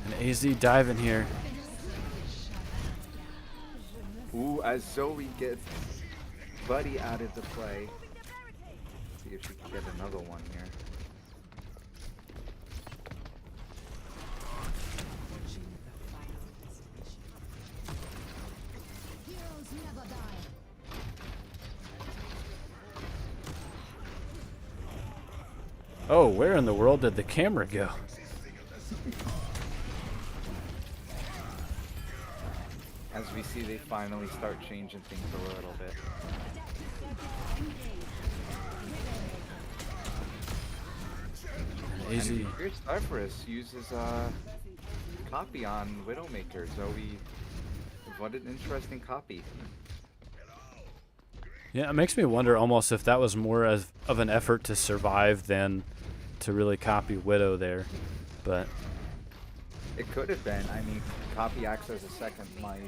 A: And AZ diving here.
E: Ooh, as Zoe gets Buddy out of the play. See if she can get another one here.
A: Oh, where in the world did the camera go?
E: As we see, they finally start changing things a little bit.
A: AZ.
E: And Fierce Cypress uses copy on Widowmaker. Zoe, what an interesting copy.
A: Yeah, it makes me wonder almost if that was more of an effort to survive than to really copy Widow there. But
E: It could have been. I mean, copy acts as a second life.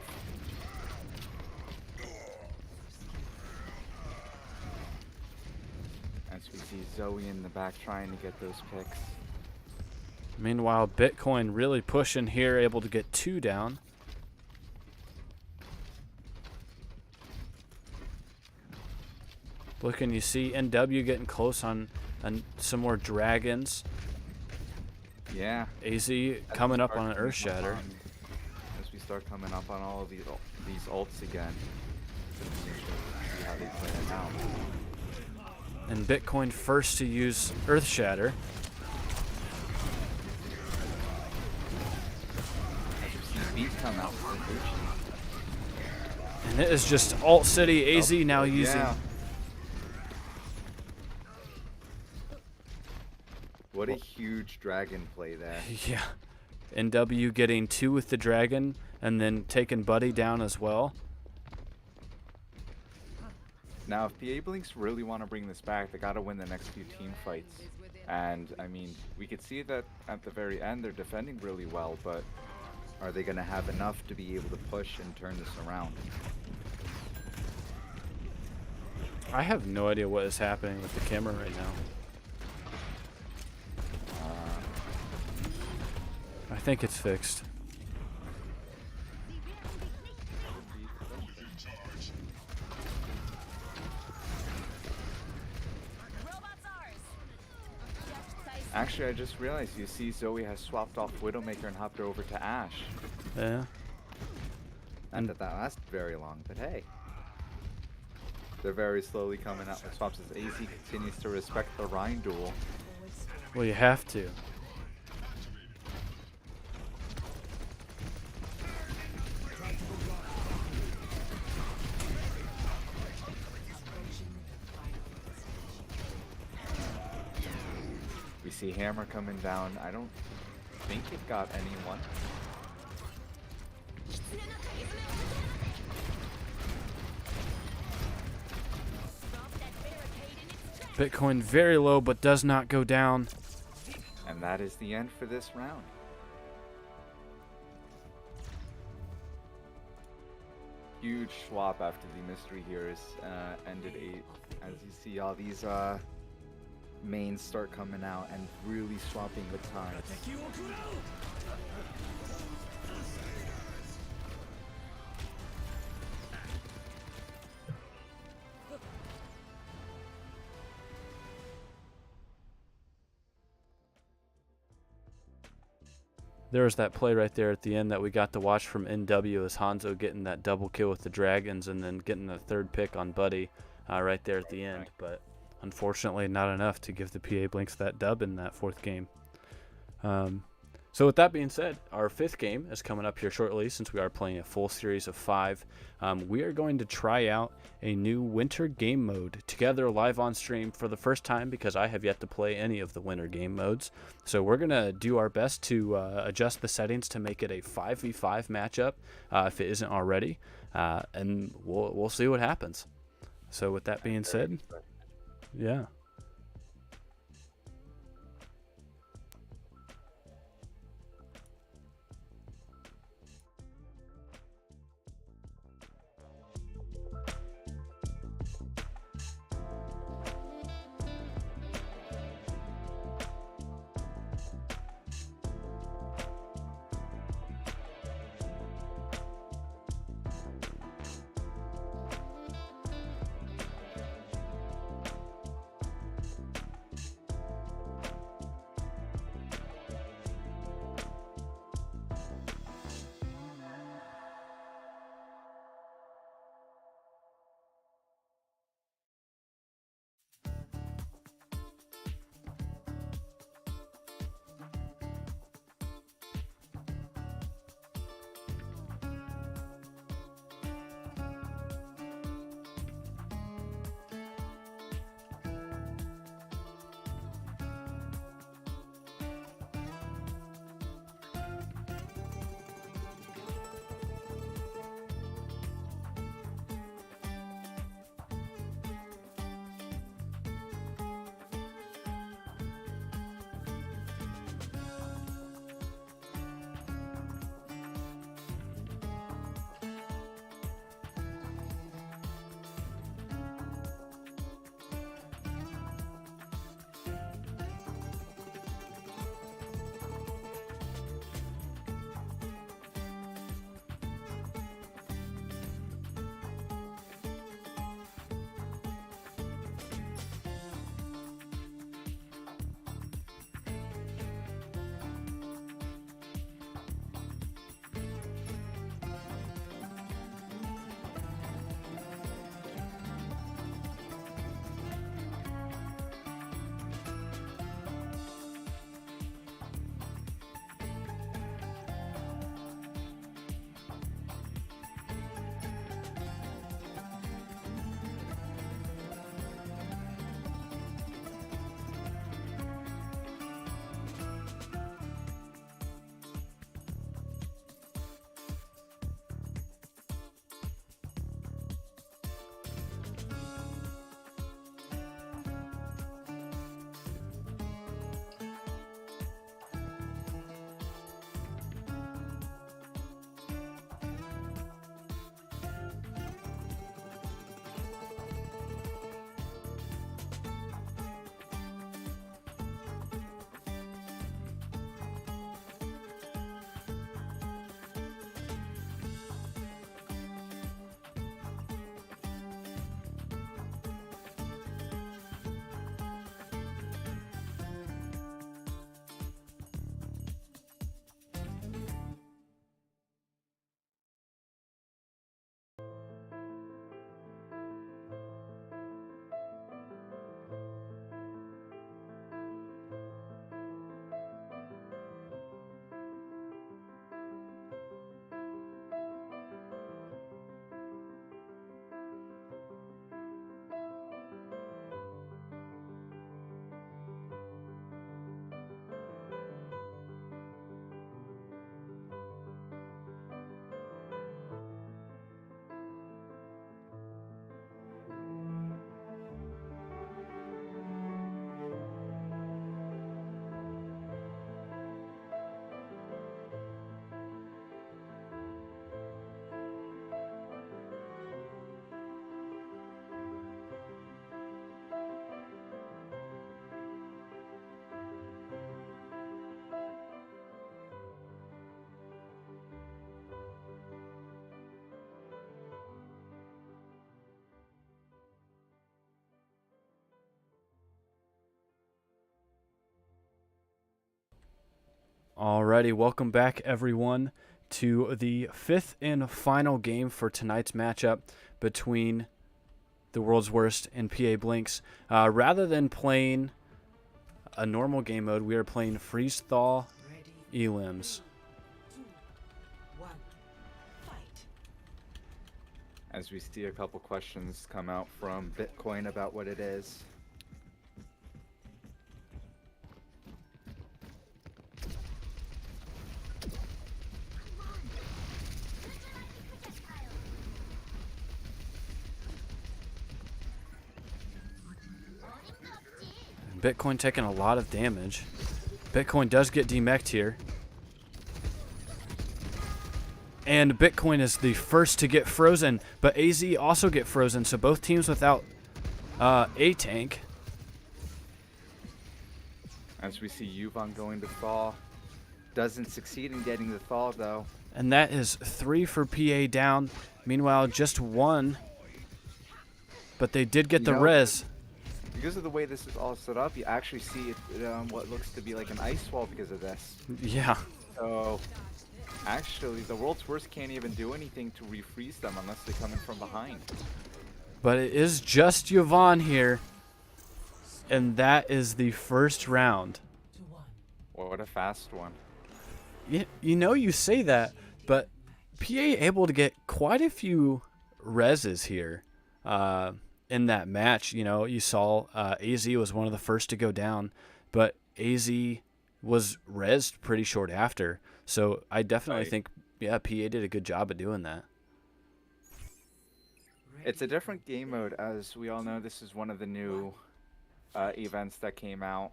E: As we see Zoe in the back trying to get those picks.
A: Meanwhile, Bitcoin really pushing here, able to get 2 down. Looking, you see NW getting close on some more dragons.
E: Yeah.
A: AZ coming up on an Earth Shatter.
E: As we start coming up on all of these ults again. See how they play it out.
A: And Bitcoin first to use Earth Shatter.
E: As we see beat come out from Gucci.
A: And it is just Alt City. AZ now using...
E: Yeah. What a huge dragon play there.
A: Yeah. NW getting 2 with the dragon and then taking Buddy down as well.
E: Now, if PA Blinks really want to bring this back, they got to win the next few team fights. And, I mean, we could see that at the very end they're defending really well, but are they going to have enough to be able to push and turn this around?
A: I have no idea what is happening with the camera right now. I think it's fixed.
E: Actually, I just realized, you see Zoe has swapped off Widowmaker and hopped over to Ashe.
A: Yeah.
E: Not that that lasted very long, but hey. They're very slowly coming out with swaps as AZ continues to respect the Rhine duel.
A: Well, you have to.
E: We see Hammer coming down. I don't think it got anyone.
A: Bitcoin very low, but does not go down.
E: And that is the end for this round. Huge swap after the Mystery Heroes ended 8. As you see all these mains start coming out and really swapping with time.
A: There was that play right there at the end that we got to watch from NW as Hanzo getting that double kill with the dragons and then getting the 3rd pick on Buddy right there at the end. But unfortunately not enough to give the PA Blinks that dub in that 4th game. So with that being said, our 5th game is coming up here shortly since we are playing a full series of 5. We are going to try out a new winter game mode together live on stream for the first time because I have yet to play any of the winter game modes. So we're going to do our best to adjust the settings to make it a 5v5 matchup if it isn't already. And we'll see what happens. So with that being said, yeah. Alrighty, welcome back everyone to the fifth and final game for tonight's matchup between the world's worst and PA Blinks. Rather than playing a normal game mode, we are playing Freeze Thaw
B: Ready.
A: Elims.
B: 2, 1. Fight.
E: As we see a couple questions come out from Bitcoin about what it is.
A: Bitcoin taking a lot of damage. Bitcoin does get demeched here. And Bitcoin is the first to get frozen, but AZ also get frozen, so both teams without a tank.
E: As we see Yuvon going to Thaw. Doesn't succeed in getting the Thaw though.
A: And that is 3 for PA down. Meanwhile, just 1. But they did get the res.
E: Because of the way this is all set up, you actually see it, what looks to be like an ice wall because of this.
A: Yeah.
E: So, actually, the world's worst can't even do anything to refreeze them unless they come in from behind.
A: But it is just Yvonne here. And that is the first round.
B: 2, 1.
E: What a fast one.
A: You know you say that, but PA able to get quite a few reses here. In that match, you know, you saw AZ was one of the first to go down, but AZ was resed pretty short after. So I definitely think, yeah, PA did a good job of doing that.
E: It's a different game mode, as we all know. This is one of the new events that came out.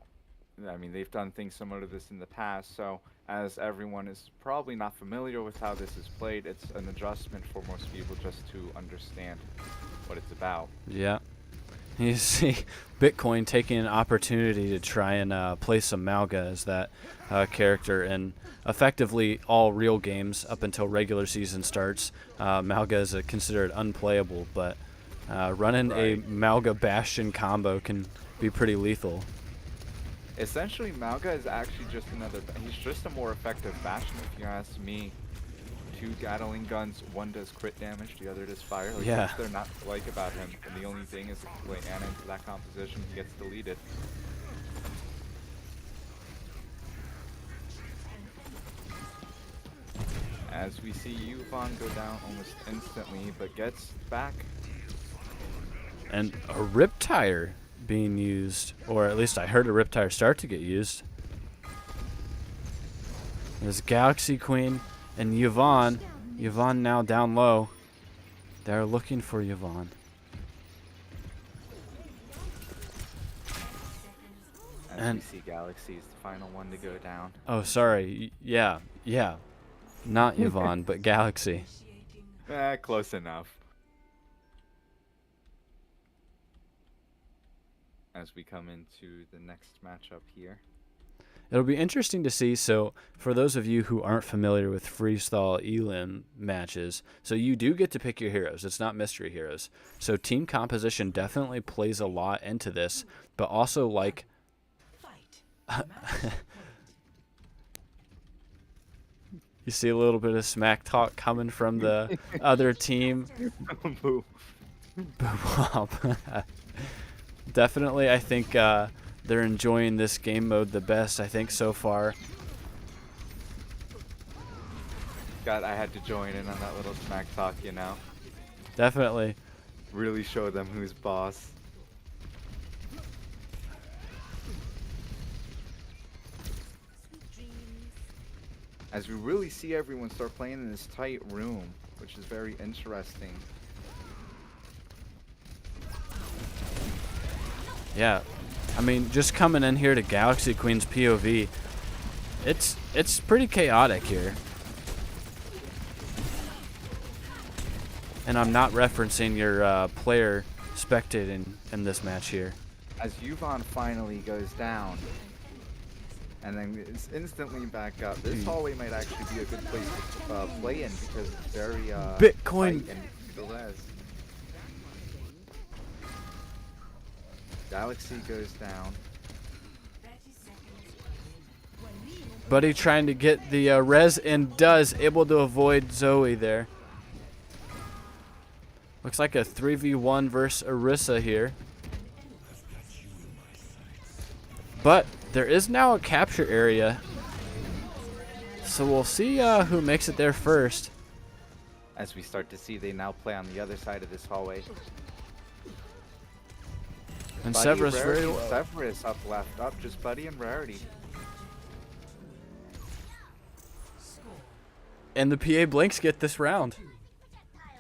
E: I mean, they've done things similar to this in the past, so as everyone is probably not familiar with how this is played, it's an adjustment for most people just to understand what it's about.
A: Yeah. You see Bitcoin taking an opportunity to try and play some Malga as that character in effectively all real games up until regular season starts. Malga is considered unplayable, but running a Malga Bastion combo can be pretty lethal.
E: Essentially, Malga is actually just he's just a more effective Bastion, if you ask me. 2 Gatling guns, one does crit damage, the other does fire. Like,
A: yeah.
E: What's there not to like about him? And the only thing is if you play Ana into that composition, he gets deleted. As we see Yuvon go down almost instantly, but gets back.
A: And a Riptire being used, or at least I heard a Riptire start to get used. There's Galaxy Queen and Yvonne. Yvonne now down low. They're looking for Yvonne.
E: As we see Galaxy is the final one to go down.
A: Oh, sorry. Yeah. Not Yvonne, but Galaxy.
E: Close enough. As we come into the next matchup here.
A: It'll be interesting to see. So for those of you who aren't familiar with Freeze Thaw Elim matches, so you do get to pick your heroes. It's not mystery heroes. So team composition definitely plays a lot into this, but also like you see a little bit of smack talk coming from the other team.
E: Boo.
A: Boo. Definitely, I think they're enjoying this game mode the best, I think, so far.
E: God, I had to join in on that little smack talk, you know.
A: Definitely.
E: Really show them who's boss. As we really see everyone start playing in this tight room, which is very interesting.
A: Yeah. I mean, just coming in here to Galaxy Queen's POV, it's pretty chaotic here. And I'm not referencing your player spectating in this match here.
E: As Yuvon finally goes down, and then it's instantly back up. This hallway might actually be a good place to play in because it's very
A: Bitcoin.
E: tight and the res. Galaxy goes down.
B: 30 seconds.
A: Buddy trying to get the res and does, able to avoid Zoe there. Looks like a 3v1 versus Orisa here. But there is now a capture area. So we'll see who makes it there first.
E: As we start to see, they now play on the other side of this hallway.
A: And
E: Buddy,
A: Severus
E: Rarity,
A: very well.
E: Severus up left, up just Buddy and Rarity.
A: And the PA Blinks get this round.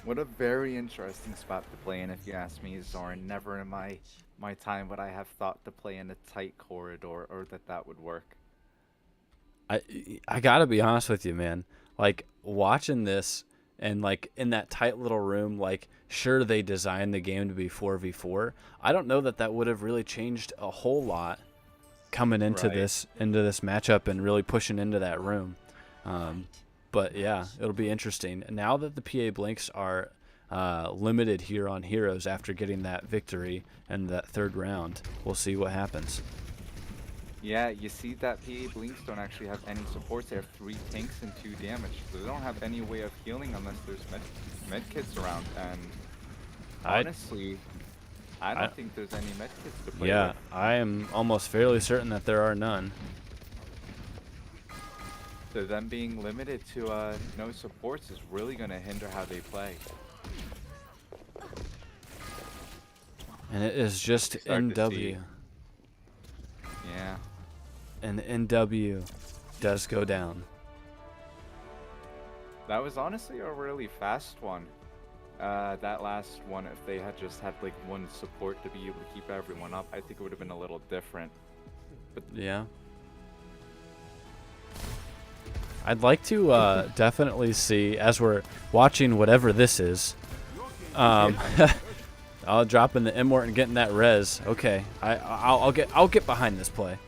E: What a very interesting spot to play in, if you ask me, Zoran. Never in my time would I have thought to play in a tight corridor or that would work.
A: I gotta be honest with you, man. Like, watching this and like in that tight little room, like, sure, they designed the game to be 4v4. I don't know that would have really changed a whole lot coming into this matchup and really pushing into that room. But yeah, it'll be interesting. Now that the PA Blinks are limited here on Heroes after getting that victory and that third round, we'll see what happens.
E: Yeah, you see that PA Blinks don't actually have any supports. They have 3 tanks and 2 damage. So they don't have any way of healing unless there's med kits around. And honestly, I don't think there's any med kits to play with.
A: I am almost fairly certain that there are none.
E: So them being limited to no supports is really going to hinder how they play.
A: And it is just NW.
E: Yeah.
A: And NW does go down.
E: That was honestly a really fast one. That last one, if they had just had like one support to be able to keep everyone up, I think it would have been a little different. But
A: yeah. I'd like to definitely see, as we're watching whatever this is, I'll drop in the Immort and getting that res. Okay, I'll get behind this play.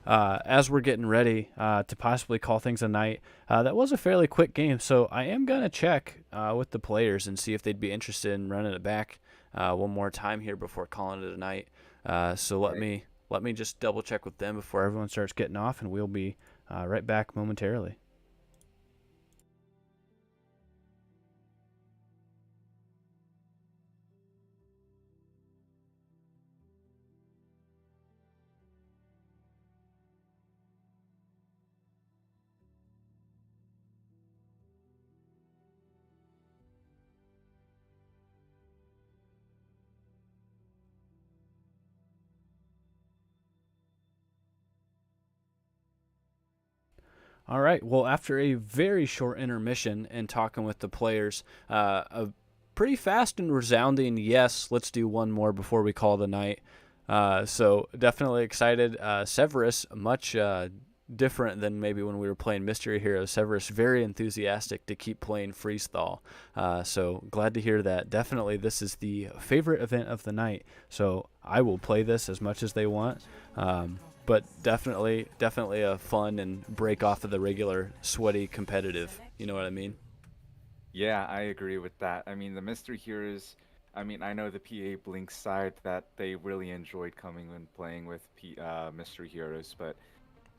A: As we're getting ready to possibly call things a night, that was a fairly quick game, so I am gonna check with the players and see if they'd be interested in running it back one more time here before calling it a night. So let me just double check with them before everyone starts getting off, and we'll be right back momentarily. All right, well, after a very short intermission and talking with the players, a pretty fast and resounding yes, let's do one more before we call the night. So definitely excited. Severus, much different than maybe when we were playing Mystery Heroes. Severus, very enthusiastic to keep playing Freestyle. So glad to hear that. Definitely this is the favorite event of the night, so I will play this as much as they want. But definitely a fun and break off of the regular sweaty competitive. You know what I mean?
E: yeah, I agree with that. I mean, the Mystery Heroes, I mean, I know the PA Blink side that they really enjoyed coming and playing with Mystery Heroes, but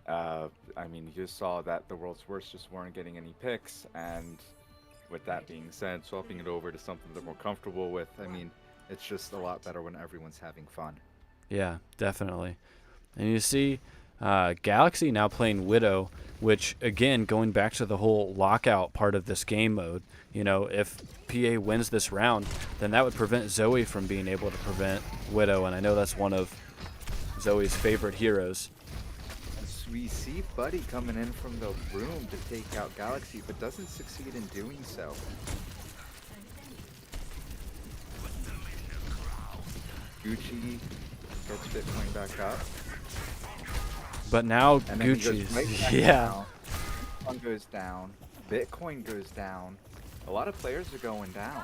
E: I mean, you just saw that the World's Worst just weren't getting any picks, and with that being said, swapping it over to something they're more comfortable with, I mean, it's just a lot better when everyone's having fun.
A: Yeah, definitely. And you see Galaxy now playing Widow, which, again, going back to the whole lockout part of this game mode, you know, if PA wins this round, then that would prevent Zoe from being able to prevent Widow, and I know that's one of Zoe's favorite heroes.
E: We see Buddy coming in from the room to take out Galaxy, but doesn't succeed in doing so. Gucci gets Bitcoin back up.
A: But now
E: And then he goes
A: Gucci's,
E: right back
A: yeah.
E: down. One goes down. Bitcoin goes down. A lot of players are going down.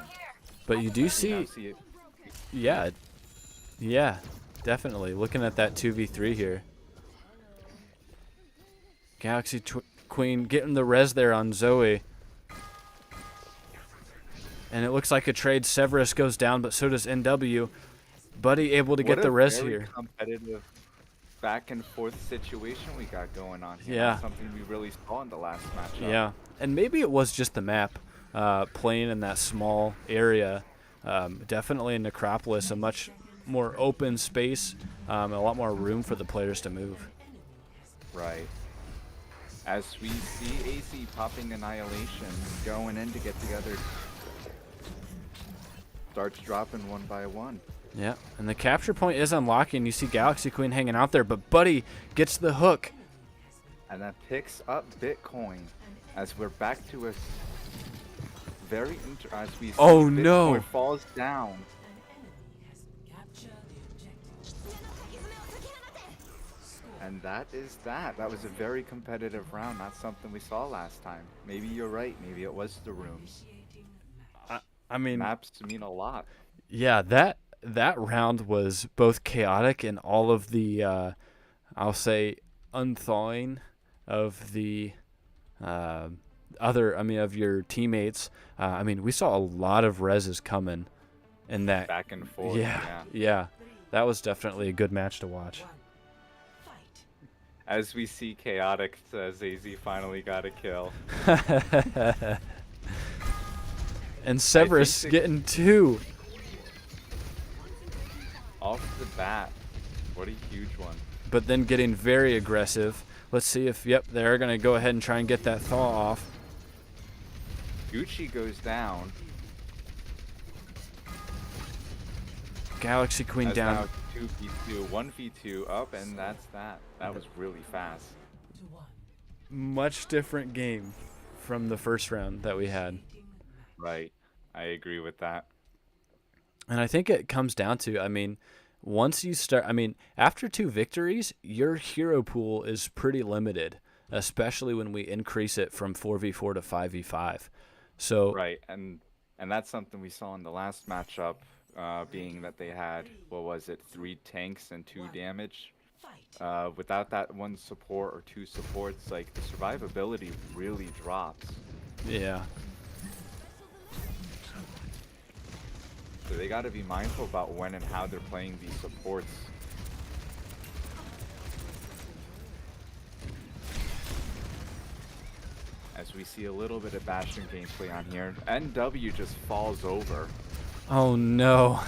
A: But you do
E: We now
A: see,
E: see it.
A: yeah, definitely. Looking at that 2v3 here. Galaxy Queen getting the res there on Zoe. And it looks like a trade. Severus goes down, but so does NW. Buddy able to get the res here.
E: back and forth situation we got going on here.
A: Yeah.
E: That's something we really saw in the last matchup.
A: Yeah, and maybe it was just the map, playing in that small area. Definitely in Necropolis, a much more open space, a lot more room for the players to move.
E: Right. As we see AC popping Annihilation, going in to get together. Starts dropping one by one.
A: Yeah, and the capture point is unlocking. You see Galaxy Queen hanging out there, but Buddy gets the hook.
E: And that picks up Bitcoin as we're back to a very as we see
A: Oh,
E: Bitcoin
A: no.
E: falls down.
B: An enemy has captured the objective.
E: And that is that. That was a very competitive round. Not something we saw last time. Maybe you're right. Maybe it was the rooms.
B: Initiating match.
A: I mean,
E: Maps mean a lot.
A: yeah, that round was both chaotic and all of the, I'll say, unthawing of the of your teammates. We saw a lot of reses coming in that.
E: Back and forth.
A: Yeah. That was definitely a good match to watch.
B: One. Fight.
E: As we see Chaotic says AZ finally got a kill.
A: And Severus
E: the-
A: getting 2.
E: Off the bat. What a huge one.
A: But then getting very aggressive. Let's see if, yep, they're going to go ahead and try and get that thaw off.
E: Gucci goes down.
A: Galaxy Queen
E: As
A: down.
E: now 2v2, 1v2 up, and that's that. That was really fast.
B: To one.
A: Much different game from the first round that we had.
E: Right. I agree with that.
A: And I think it comes down to, once you start, after 2 victories, your hero pool is pretty limited, especially when we increase it from 4v4 to 5v5. So
E: Right, and that's something we saw in the last matchup, being that they had, 3 tanks and 2 damage.
B: Fight.
E: Without that 1 support or 2 supports, like, the survivability really drops.
A: yeah,
E: So they got to be mindful about when and how they're playing these supports. As we see a little bit of Bastion gameplay on here. NW just falls over.
A: oh no.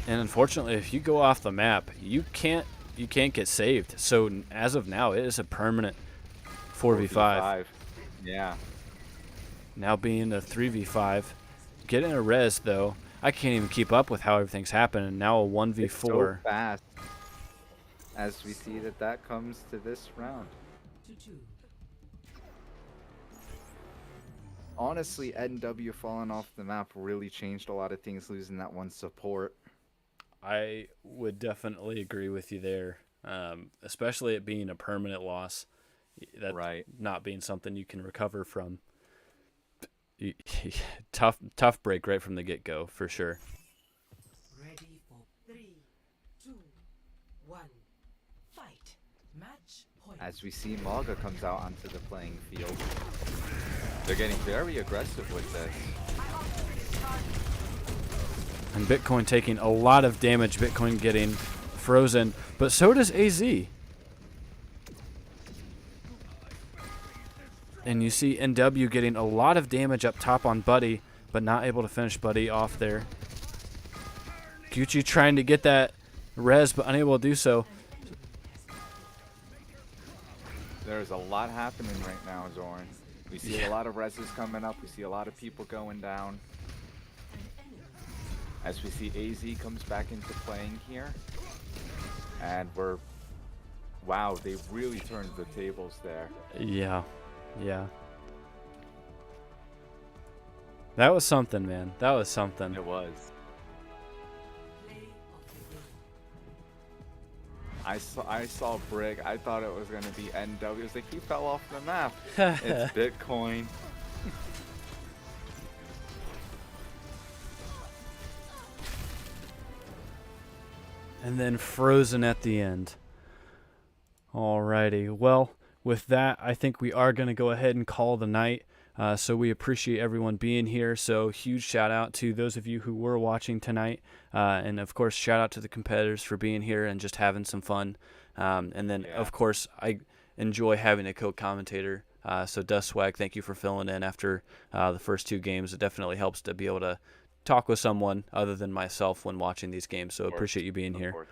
A: And unfortunately, if you go off the map, you can't get saved. So as of now, it is a permanent 4v5.
E: Yeah.
A: Now being a 3v5. Getting a res, though. I can't even keep up with how everything's happening. Now a 1v4.
E: It's so fast. As we see that comes to this round.
B: To two.
E: Honestly, NW falling off the map really changed a lot of things, losing that 1 support.
A: I would definitely agree with you there, especially it being a permanent loss. That
E: Right.
A: not being something you can recover from. Tough break right from the get-go, for sure.
B: Ready for 3, 2, 1. Fight. Match point.
E: As we see Maga comes out onto the playing field. They're getting very aggressive with this.
A: And Bitcoin taking a lot of damage. Bitcoin getting frozen, but so does AZ. And you see NW getting a lot of damage up top on Buddy, but not able to finish Buddy off there. Gucci trying to get that res, but unable to do so.
E: There's a lot happening right now, Zoran. We see a lot of reses coming up. We see a lot of people going down. As we see AZ comes back into playing here. And wow, they really turned the tables there.
A: Yeah. That was something, man. That was something.
E: It was.
B: Play of the game.
E: I saw Brig. I thought it was going to be NW. It was like he fell off the map. It's Bitcoin.
A: And then frozen at the end. Alrighty. Well, with that, I think we are going to go ahead and call the night. So we appreciate everyone being here. So huge shout out to those of you who were watching tonight. And of course, shout out to the competitors for being here and just having some fun. And then, of course, I enjoy having a co-commentator. So Dust Swag, thank you for filling in after the first 2 games. It definitely helps to be able to talk with someone other than myself when watching these games. So appreciate you being here.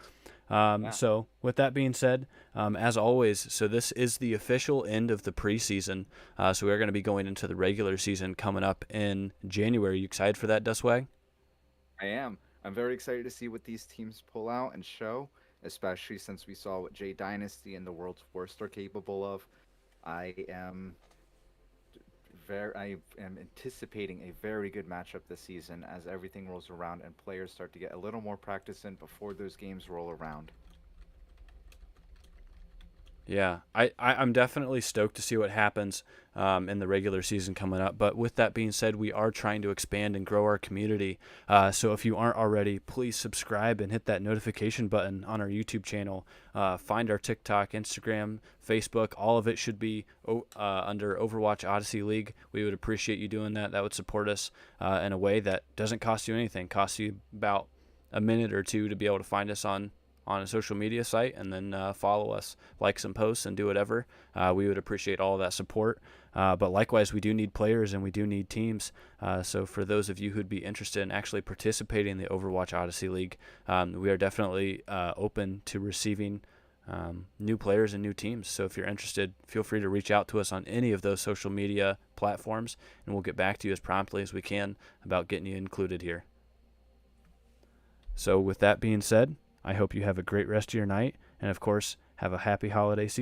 A: So with that being said, as always, so this is the official end of the preseason. So we're going to be going into the regular season coming up in January. You excited for that, Dustwag?
E: I am. I'm very excited to see what these teams pull out and show, especially since we saw what J Dynasty and the World's Worst are capable of. I am anticipating a very good matchup this season as everything rolls around and players start to get a little more practice in before those games roll around.
A: Yeah, I'm definitely stoked to see what happens in the regular season coming up. But with that being said, we are trying to expand and grow our community. So if you aren't already, please subscribe and hit that notification button on our YouTube channel. Find our TikTok, Instagram, Facebook. All of it should be under Overwatch Odyssey League. We would appreciate you doing that. That would support us in a way that doesn't cost you anything. Costs you about a minute or 2 to be able to find us on a social media site, and then follow us, like some posts, and do whatever. We would appreciate all of that support. But likewise, we do need players and we do need teams. So for those of you who'd be interested in actually participating in the Overwatch Odyssey League, we are definitely open to receiving new players and new teams. So if you're interested, feel free to reach out to us on any of those social media platforms, and we'll get back to you as promptly as we can about getting you included here. So with that being said, I hope you have a great rest of your night, and of course, have a happy holiday season.